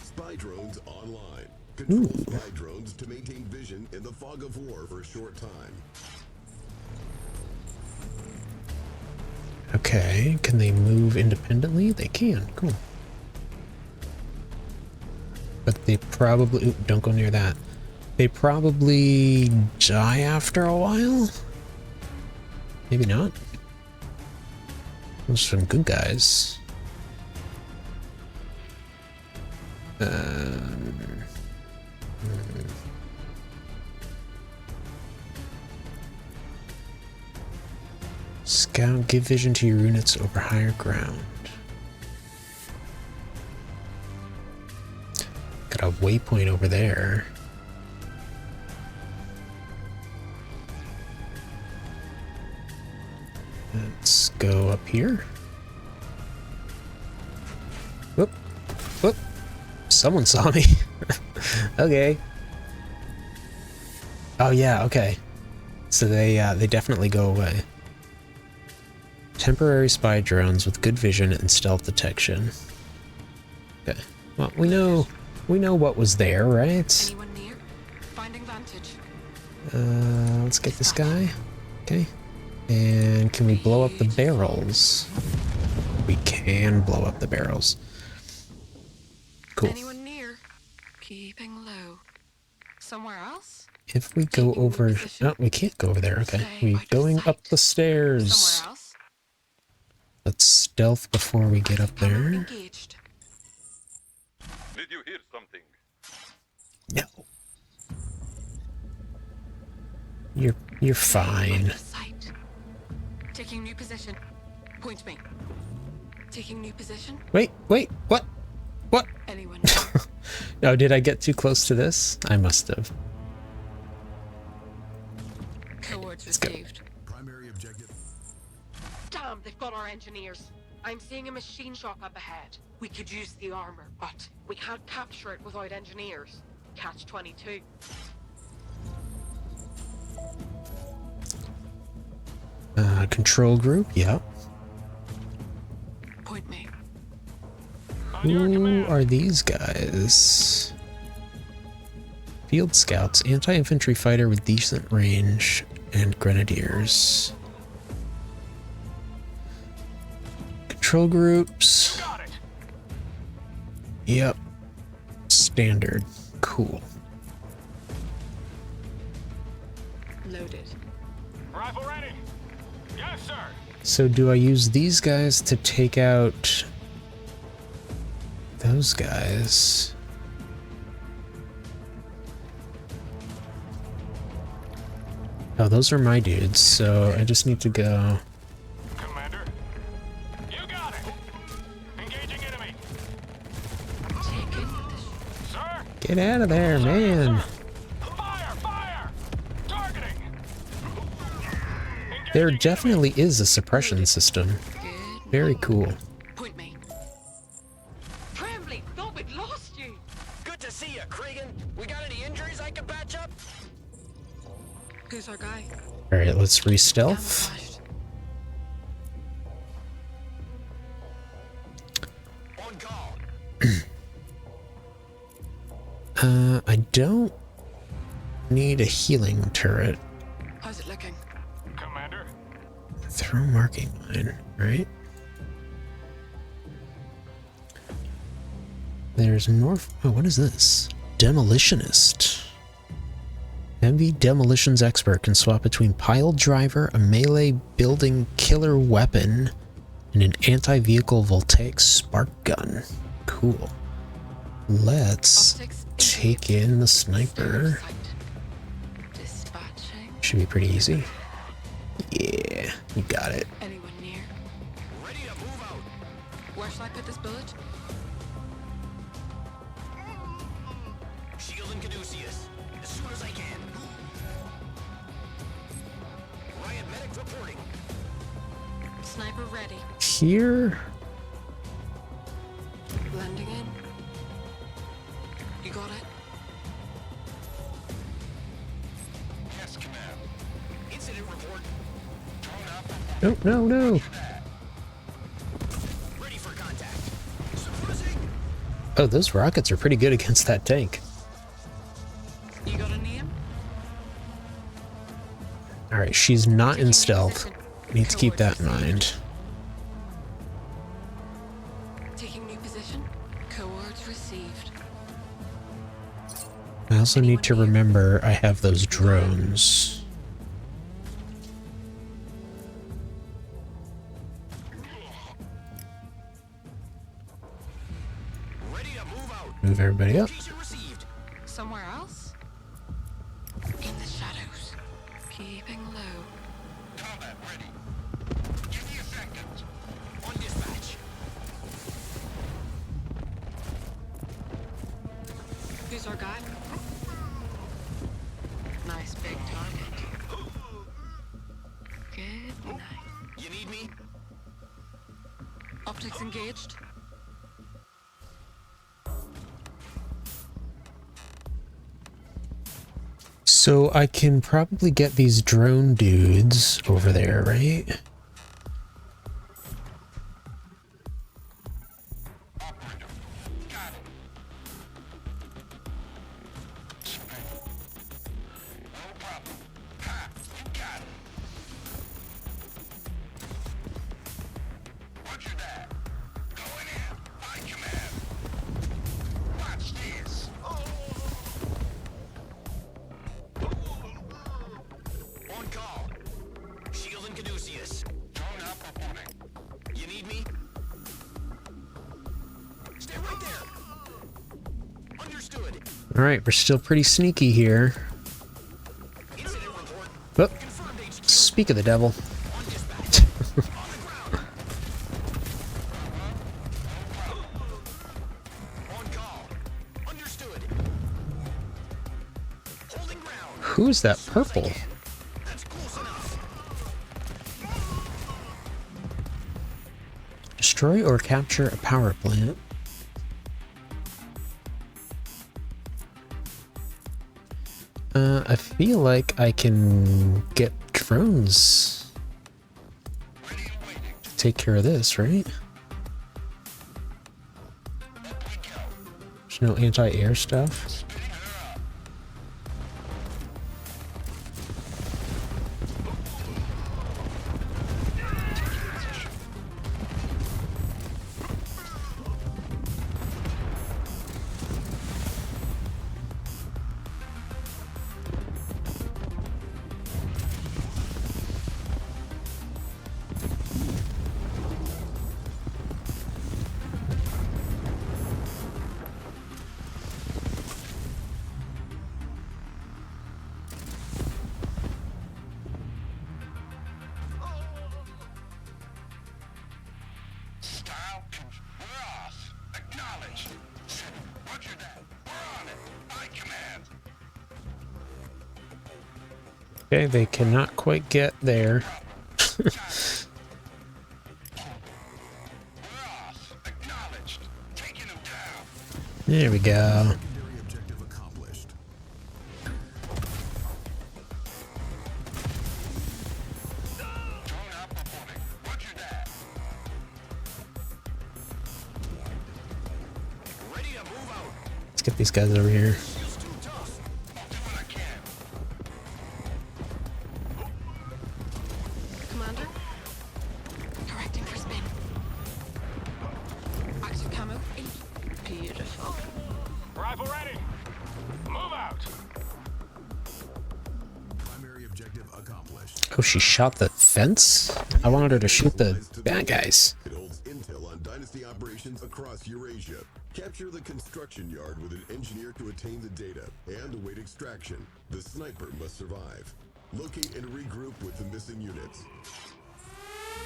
Spy drones online. Ooh. Control spy drones to maintain vision in the fog of war for a short time. Okay, can they move independently? They can, cool. But they probably... Ooh, don't go near that. They probably die after a while? Maybe not. Those are some good guys. Scout, give vision to your units over higher ground. Got a waypoint over there. Let's go up here. Whoop, whoop. Someone saw me. Okay. Oh yeah, okay. So they definitely go away. Temporary spy drones with good vision and stealth detection. Okay. Well, we know what was there, right? Anyone near? Finding vantage. Let's get this guy. Okay. And can we blow up the barrels? We can blow up the barrels. Cool. Anyone near? Keeping low. Somewhere else? If we go over... Oh, we can't go over there. Okay. We're going up the stairs. Somewhere else? Let's stealth before we get up there. Engaged. Did you hear something? No. You're fine. Taking new position. Point me. Taking new position. Wait, what? What? Anyone? Oh, did I get too close to this? I must have. Coordinates Let's go. received. Primary objective. Damn, they've got our engineers. I'm seeing a machine shop up ahead. We could use the armor, but we can't capture it without engineers. Catch 22. Control group, yep. Point me. Who are these guys? Field scouts, anti-infantry fighter with decent range, and grenadiers. Control groups. Yep. Standard. Cool. Loaded. Rifle ready. Yes, sir. So do I use these guys to take out those guys? Oh, those are my dudes, so I just need to go... Commander, you got it. Engaging enemy. Sir. Get out of there, man! Fire! Targeting. There definitely is a suppression system. Very cool. Point me. Trembly, thought we'd lost you. Good to see you, Cregan. We got any injuries I can patch up? Who's our guy? Alright, let's re-stealth. On call. I don't need a healing turret. How's it looking? Commander. Throw marking line, right? There's more... Oh, what is this? Demolitionist. MV Demolitions Expert can swap between pile driver, a melee building killer weapon, and an anti-vehicle voltaic spark gun. Cool. Let's take in the sniper. Should be pretty easy. Yeah, you got it. Anyone near? Ready to move out. Where should I put this bullet? Shield and Caduceus. As soon as I can. Riot medic reporting. Sniper ready. Here? Blending in. You got it? Yes, Command. Incident report. No, no, no. Ready for contact. Suppressing. Oh, those rockets are pretty good against that tank. You got a name? Alright, she's not in stealth. Need to keep that in mind. Taking new position. Coords received. I also need to remember I have those drones. Ready to move out. Move everybody up. Received. Somewhere else? In the shadows. Keeping low. Combat ready. Give me a second. On dispatch. Who's our guy? Nice big target. Good night. You need me? Optics engaged. So I can probably get these drone dudes over there, right? Operator. Got it. No problem. Ha! You got it. Roger that. Going in. I command. Watch this. On call. Shield and Caduceus. Drone up reporting. You need me? Stay right there. Understood. Alright, we're still pretty sneaky here. Incident report. Oh, Confirmed HQ. speak of the devil. On dispatch. On the ground. On call. Understood. Holding ground. Who's that purple? That's close enough. Destroy or capture a power plant. I feel like I can get drones to take care of this, right? There's no anti-air stuff. Style. We're off. Acknowledged. Roger that. We're on it. I command. Okay, they cannot quite get there. We're off. Acknowledged. Taking them down. There we go. Secondary objective accomplished. Drone up reporting. Roger that. Ready to move out. Let's get these guys over here. Feels too tough. I'll do what I can. Commander? Correcting for spin. Active camo. Beautiful. Rifle ready. Move out. Primary objective accomplished. Oh, she shot the fence? I wanted her to shoot the bad guys. It holds intel on Dynasty operations across Eurasia. Capture the construction yard with an engineer to attain the data and await extraction. The sniper must survive. Locate and regroup with the missing units.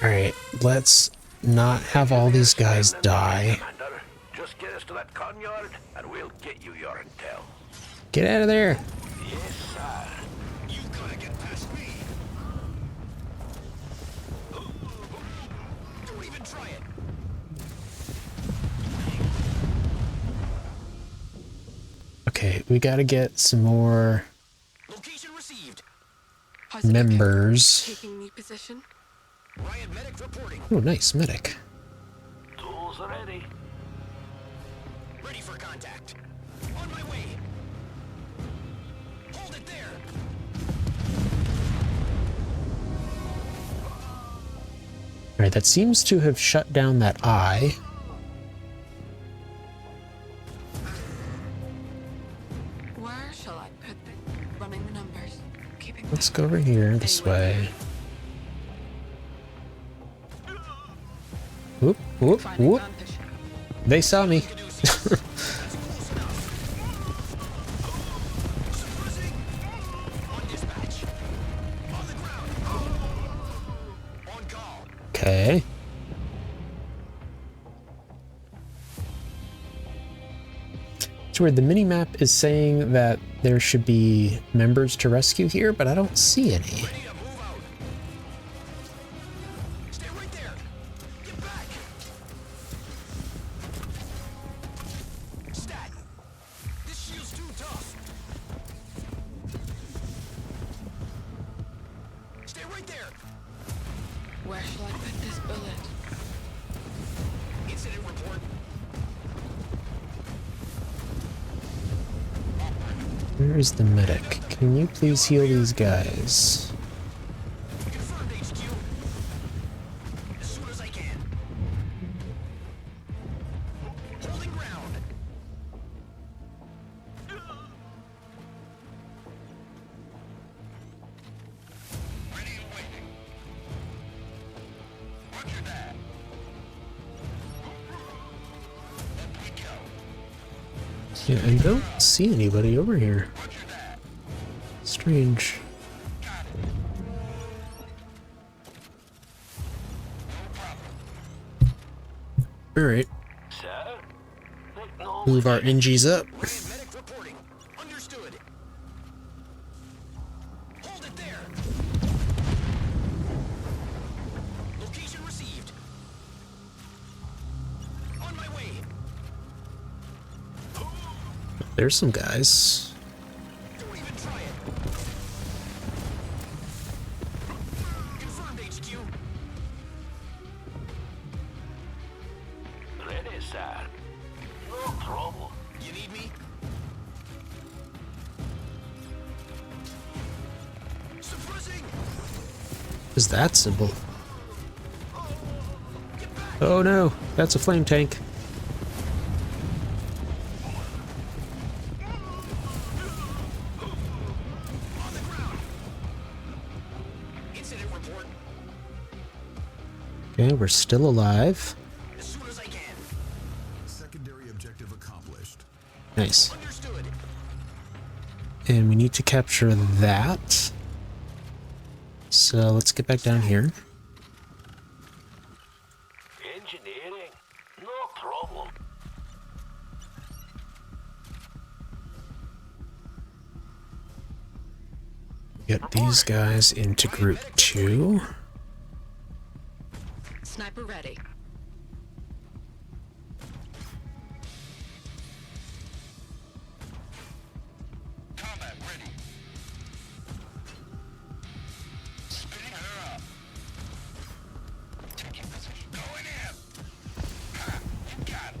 Alright, let's not have all these guys die. Commander, just get us to that con yard and we'll get you your intel. Get out of there! Yes, sir. You gotta get past me. Don't even try it. We gotta get some more Location received. members. Taking new position. Riot medic reporting. Oh, nice medic. Tools ready. Ready for contact. On my way. Hold it there. Alright, that seems to have shut down that eye. Where shall I put the running the numbers? Keeping Let's go over here, this way. Whoop, whoop, whoop. They saw me. Okay. It's weird. The mini-map is saying that there should be members to rescue here, but I don't see any. Where shall I put this bullet? Incident report. Where is the medic? Can you please heal these guys? Confirmed HQ. As soon as I can. Holding ground. Ready and waiting. Roger that. Up we go. Yeah, I don't see anybody over here. Strange. Alright. Move our NGs up. Medic reporting. Understood. Hold it there. Location received. On my way. There's some guys. Don't even try it. Confirmed HQ. Ready, sir. No trouble. You need me? Suppressing. Is that symbol? Oh no, that's a flame tank. Incident report. Okay, we're still alive. As soon as I can. Secondary objective accomplished. Nice. Understood. And we need to capture that. So let's get back down here. Engineering? No problem. Get these guys into group 2. Sniper ready. Combat ready. Spinning her up. Taking position. Going in. Ha! You got it.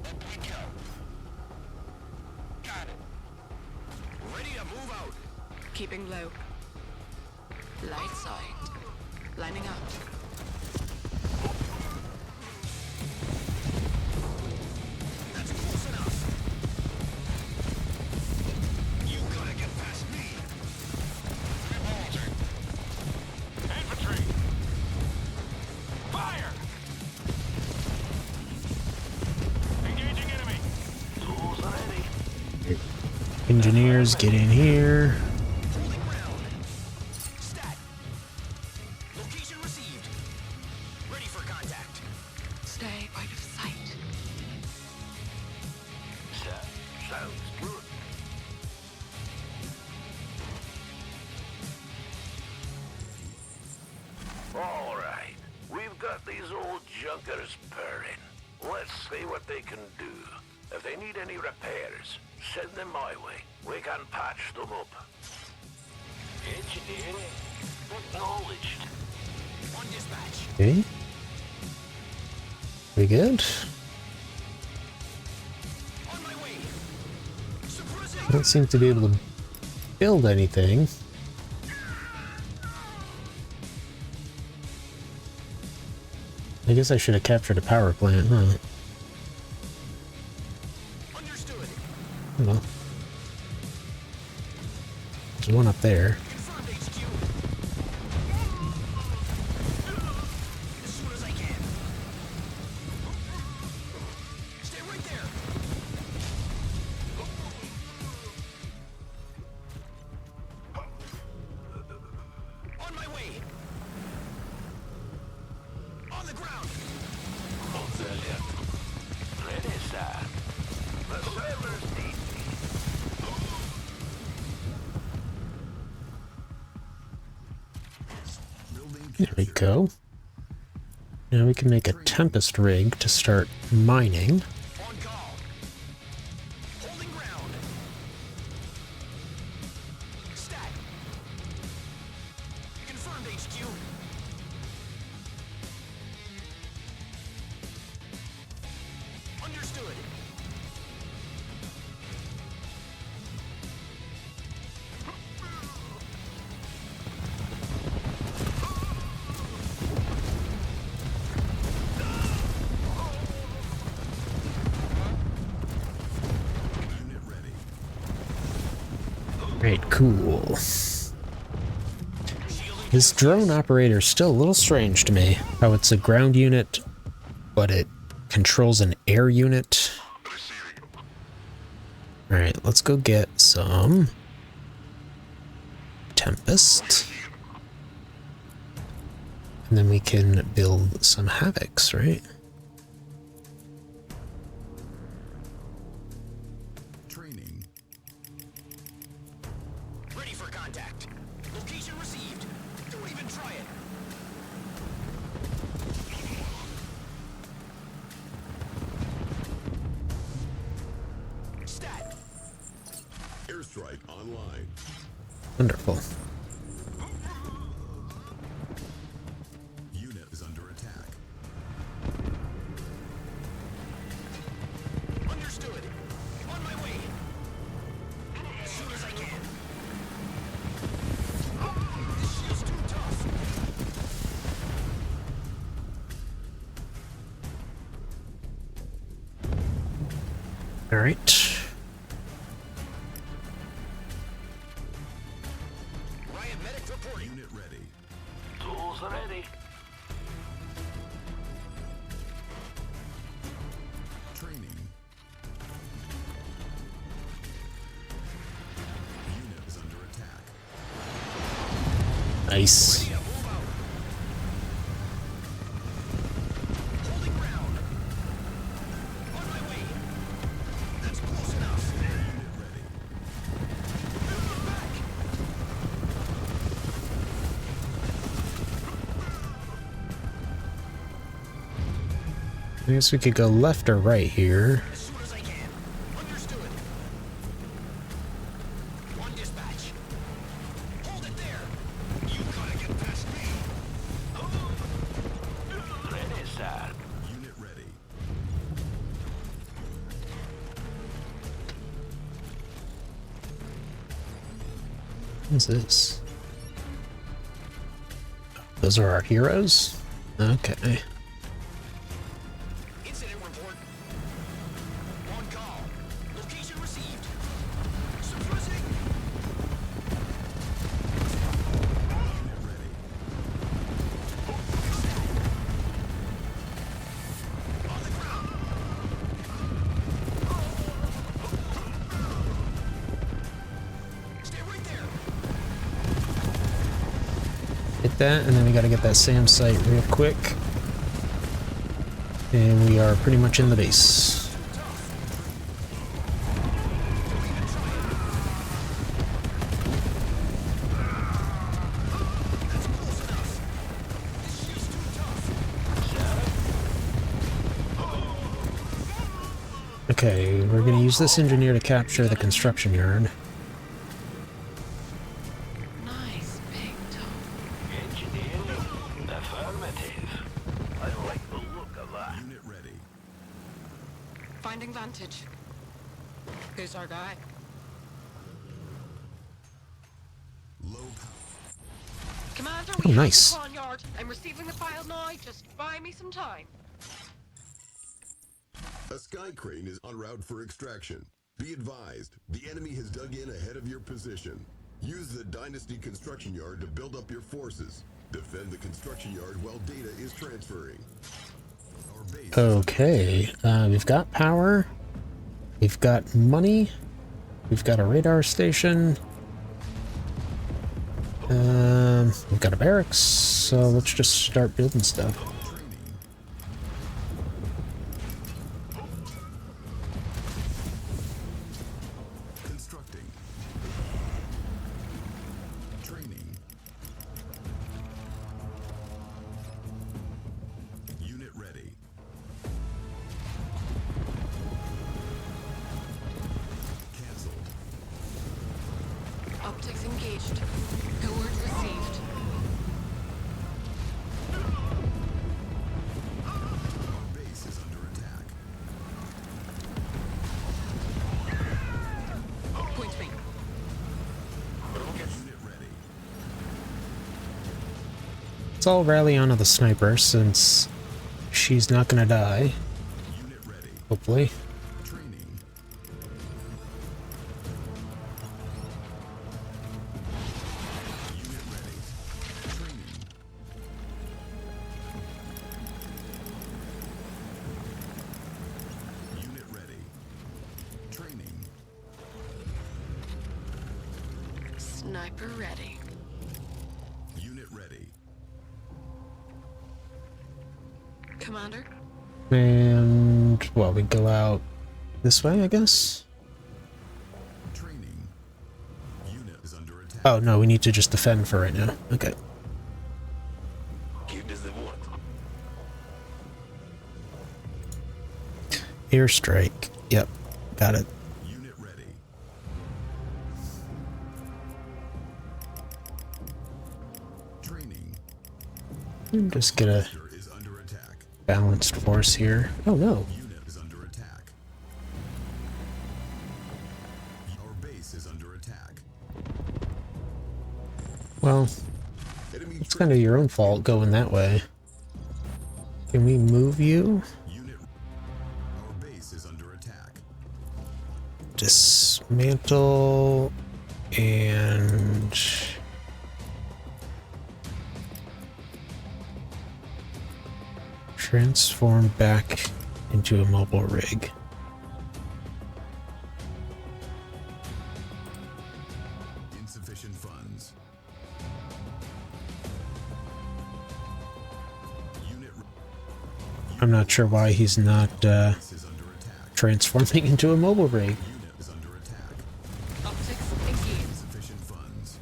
Up we go. Got it. Ready to move out. Keeping low. Light side. Lining up. That's close enough. You gotta get past me. Revolting. Infantry. Fire! Engaging enemy. Tools ready. Engineers, get in here. Holding ground. Stat. Location received. Ready for contact. Stay out of sight. Sounds good. All right. We've got these old junkers purring. Let's see what they can do. If they need any repairs, send them my way. We can patch them up. Engineering acknowledged. On dispatch. Okay. We good? On my way. I don't seem to be able to build anything. I guess I should have captured a power plant, huh? Understood. Well, there's one up there. Confirmed HQ. As soon as I can. Stay right there. On my way. On the ground. Ready, sir. The servers need me. There we go. Now we can make a Tempest rig to start mining. On call. Holding ground. Stat. Confirmed HQ. Understood. Right, cool. This drone operator is still a little strange to me. How it's a ground unit, but it controls an air unit. Alright, let's go get some Tempest. And then we can build some Havocs, right? Training. Ready for contact. Location received. Don't even try it. Stat. Airstrike online. Wonderful. Unit is under attack. Understood. On my way. As soon as I can. This shield's too tough. Alright. Riot medic reporting. Unit ready. Tools ready. Training. Unit is under attack. Nice. Ready to move out. Holding ground. On my way. That's close enough. Unit ready. Moving back. I guess we could go left or right here. As soon as I can. Understood. On dispatch. Hold it there. You gotta get past me. Ready, sir. Unit ready. What's this? Those are our heroes? Okay. Incident report. On call. Location received. Suppressing. Unit ready. On the ground. Stay right there. Hit that, and then we gotta get that SAM site real quick. And we are pretty much in the base. Okay, we're gonna use this engineer to capture the construction yard. Nice big dome. Engineering? Affirmative. I like the look of that. Unit ready. Finding vantage. Who's our guy? Low Commander, Oh, we nice. have the con yard. I'm receiving the file now. Just buy me some time. A sky crane is en route for extraction. Be advised, the enemy has dug in ahead of your position. Use the Dynasty construction yard to build up your forces. Defend the construction yard while data is transferring. Our base Okay, we've got power, we've got money, we've got a radar station, we've got a barracks, so let's just start building stuff. constructing. Training. Unit ready. Cancelled. Optics engaged. Coord received. Our base is under attack. Point me. Unit ready. Let's all rally onto the sniper since she's not gonna die, Unit ready. hopefully. Training. Unit ready. Training. Unit ready. Training. Sniper ready. Unit ready. Commander? And, well, we go out this way, I guess? Training. Unit is under attack. Oh, no, we need to just defend for right now. Okay. Give us the word. Airstrike. Yep, got it. Unit ready. Training. Just get a Harvester is under attack. balanced force here. Oh, no. Unit is under attack. Our base is under attack. Well, Enemy it's kind of your own fault going that way. Can we move you? Unit. Our base is under attack. Dismantle and transform back into a mobile rig. Insufficient funds. Unit. I'm not sure why he's not Base is under attack. transforming into a mobile rig. Unit is under attack. Optics engaged. Insufficient funds.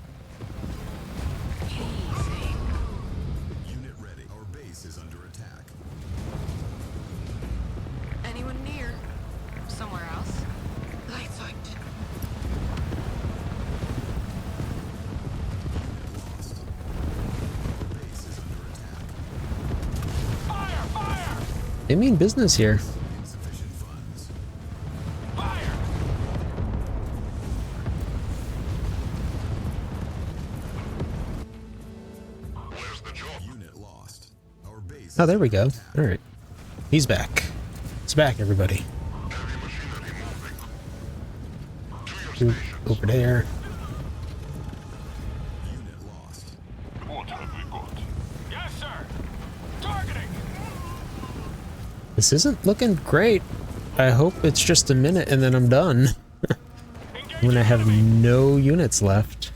Easy. Unit ready. Our base is under attack. Anyone near? Somewhere else? Lights out. Lost. Our base is under attack. Fire! Fire! They mean business here. Insufficient funds. Fire! Where's the job? Unit lost. Our base. Oh, is there we under go. attack. Alright. He's back. It's back, everybody. Heavy machinery moving. To your Dude, stations. over there. Unit lost. What have we got? Yes, sir! Targeting! This isn't looking great. I hope it's just a minute and then I'm done. When I have no units left.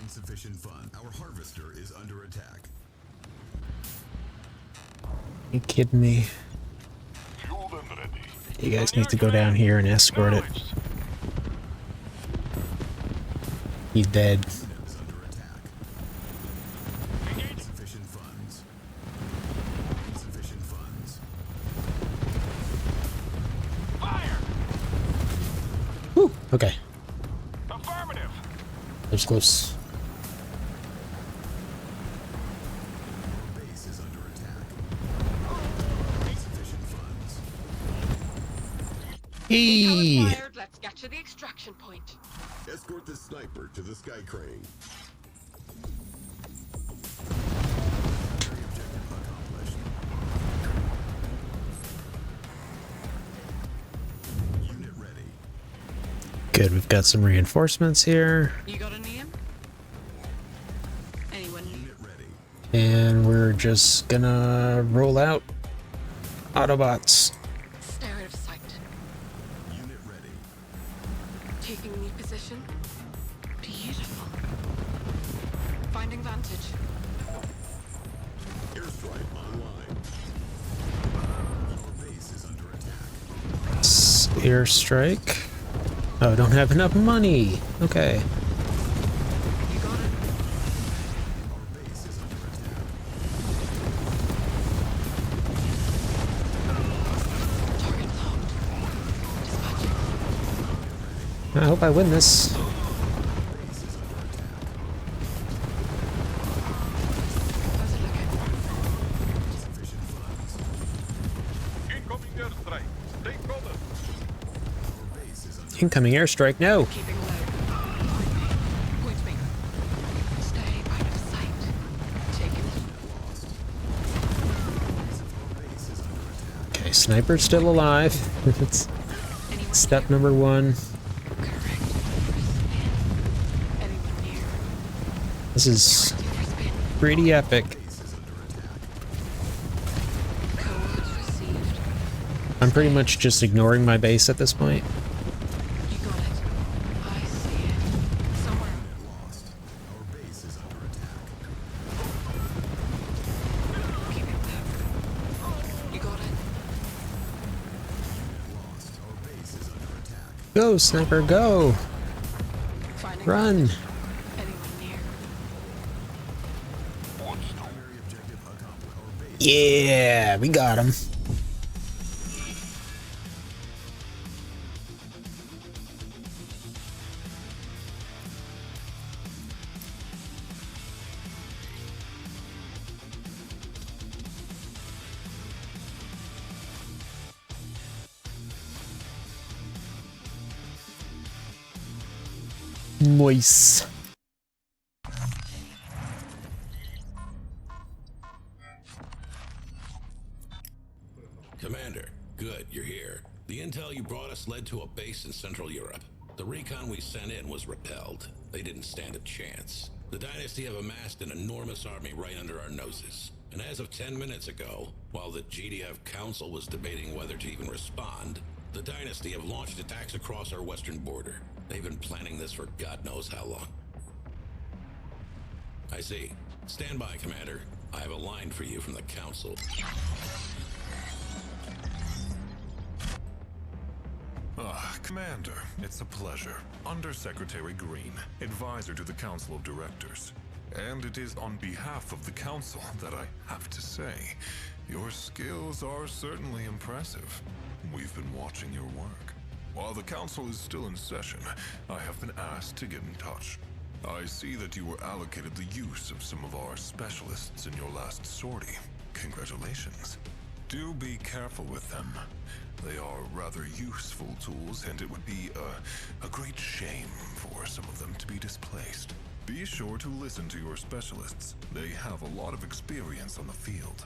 Insufficient fund. Our harvester is under attack. You kidding me? Fueled and ready. You guys need to go down here and escort it. Acknowledged. He's dead. Insufficient funds. Insufficient funds. Fire! Whew, okay. Affirmative. That was close. Base is under attack. Insufficient funds. Hey! Fired. Let's get to the extraction point. Escort the sniper to the sky crane. Objective accomplished. Unit ready. Good, we've got some reinforcements here. You got a name? Anyone? Unit ready. And we're just gonna roll out Autobots. Stay out of sight. Unit ready. Taking new position. Beautiful. Finding vantage. Airstrike online. Our base is under attack. Airstrike. Oh, don't have enough money. Okay. You got it. Our base is under attack. Target locked. Dispatching. I hope I win this. Base is under attack. How's it looking? Insufficient funds. Incoming airstrike. Take cover. Our base is under Incoming airstrike. No. Keeping low. Point me. Stay out of sight. Taking it. lost. Our base is under attack. Okay, sniper's still alive. It's Anyone step near? number 1. Correct. Anyone near? This is There's been pretty epic. Base is under attack. codes received. I'm pretty much just ignoring my base at this point. You got it. I see it. Somewhere. Lost. Our base is under attack. Keeping low. You got it. Lost. Our base is under attack. Go, sniper, go! Finding Run! vantage. Anyone near? Primary objective accomplished. Our base Yeah, we got him. Nice. Commander, good, you're here. The intel you brought us led to a base in Central Europe. The recon we sent in was repelled. They didn't stand a chance. The Dynasty have amassed an enormous army right under our noses. And as of 10 minutes ago, while the GDF Council was debating whether to even respond, the Dynasty have launched attacks across our western border. They've been planning this for God knows how long. I see. Stand by, Commander. I have a line for you from the Council. Commander, it's a pleasure. Undersecretary Green, advisor to the Council of Directors. And it is on behalf of the Council that I have to say, your skills are certainly impressive. We've been watching your work. While the Council is still in session, I have been asked to get in touch. I see that you were allocated the use of some of our specialists in your last sortie. Congratulations. Do be careful with them. They are rather useful tools, and it would be a great shame for some of them to be displaced. Be sure to listen to your specialists. They have a lot of experience on the field.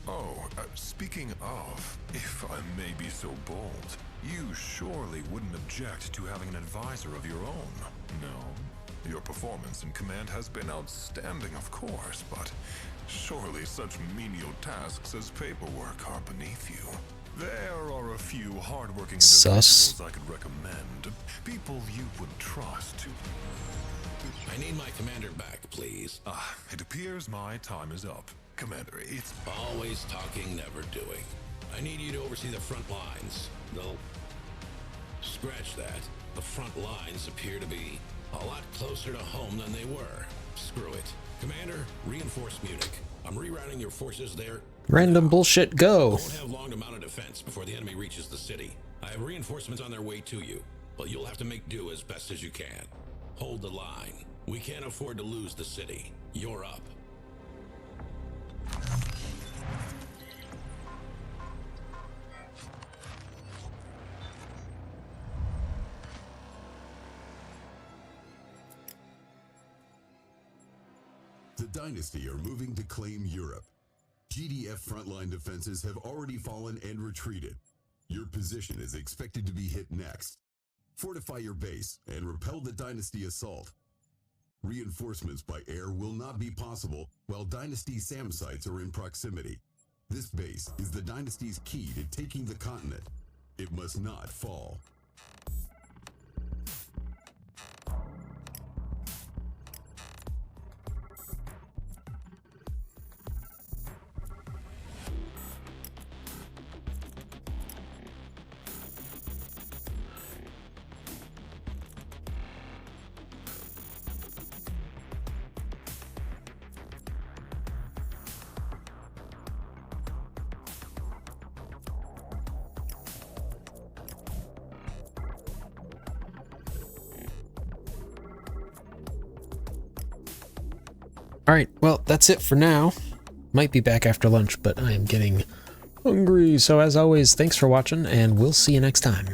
Oh, speaking of, if I may be so bold, you surely wouldn't object to having an advisor of your own, no? Your performance in command has been outstanding, of course, but surely such menial tasks as paperwork are beneath you. There are a few hardworking individuals I could recommend. People you would trust to... I need my commander back, please. It appears my time is up. Commander, it's... Always talking, never doing. I need you to oversee the front lines. They'll... Scratch that. The front lines appear to be A lot closer to home than they were. Screw it. Commander, reinforce Munich. I'm rerouting your forces there. Random bullshit, go. We won't have long to mount a defense before the enemy reaches the city. I have reinforcements on their way to you, but you'll have to make do as best as you can. Hold the line. We can't afford to lose the city. You're up. The Dynasty are moving to claim Europe. GDF frontline defenses have already fallen and retreated. Your position is expected to be hit next. Fortify your base and repel the Dynasty assault. Reinforcements by air will not be possible while Dynasty SAM sites are in proximity. This base is the Dynasty's key to taking the continent. It must not fall. Alright, well, that's it for now. Might be back after lunch, but I am getting hungry. So as always, thanks for watching, and we'll see you next time.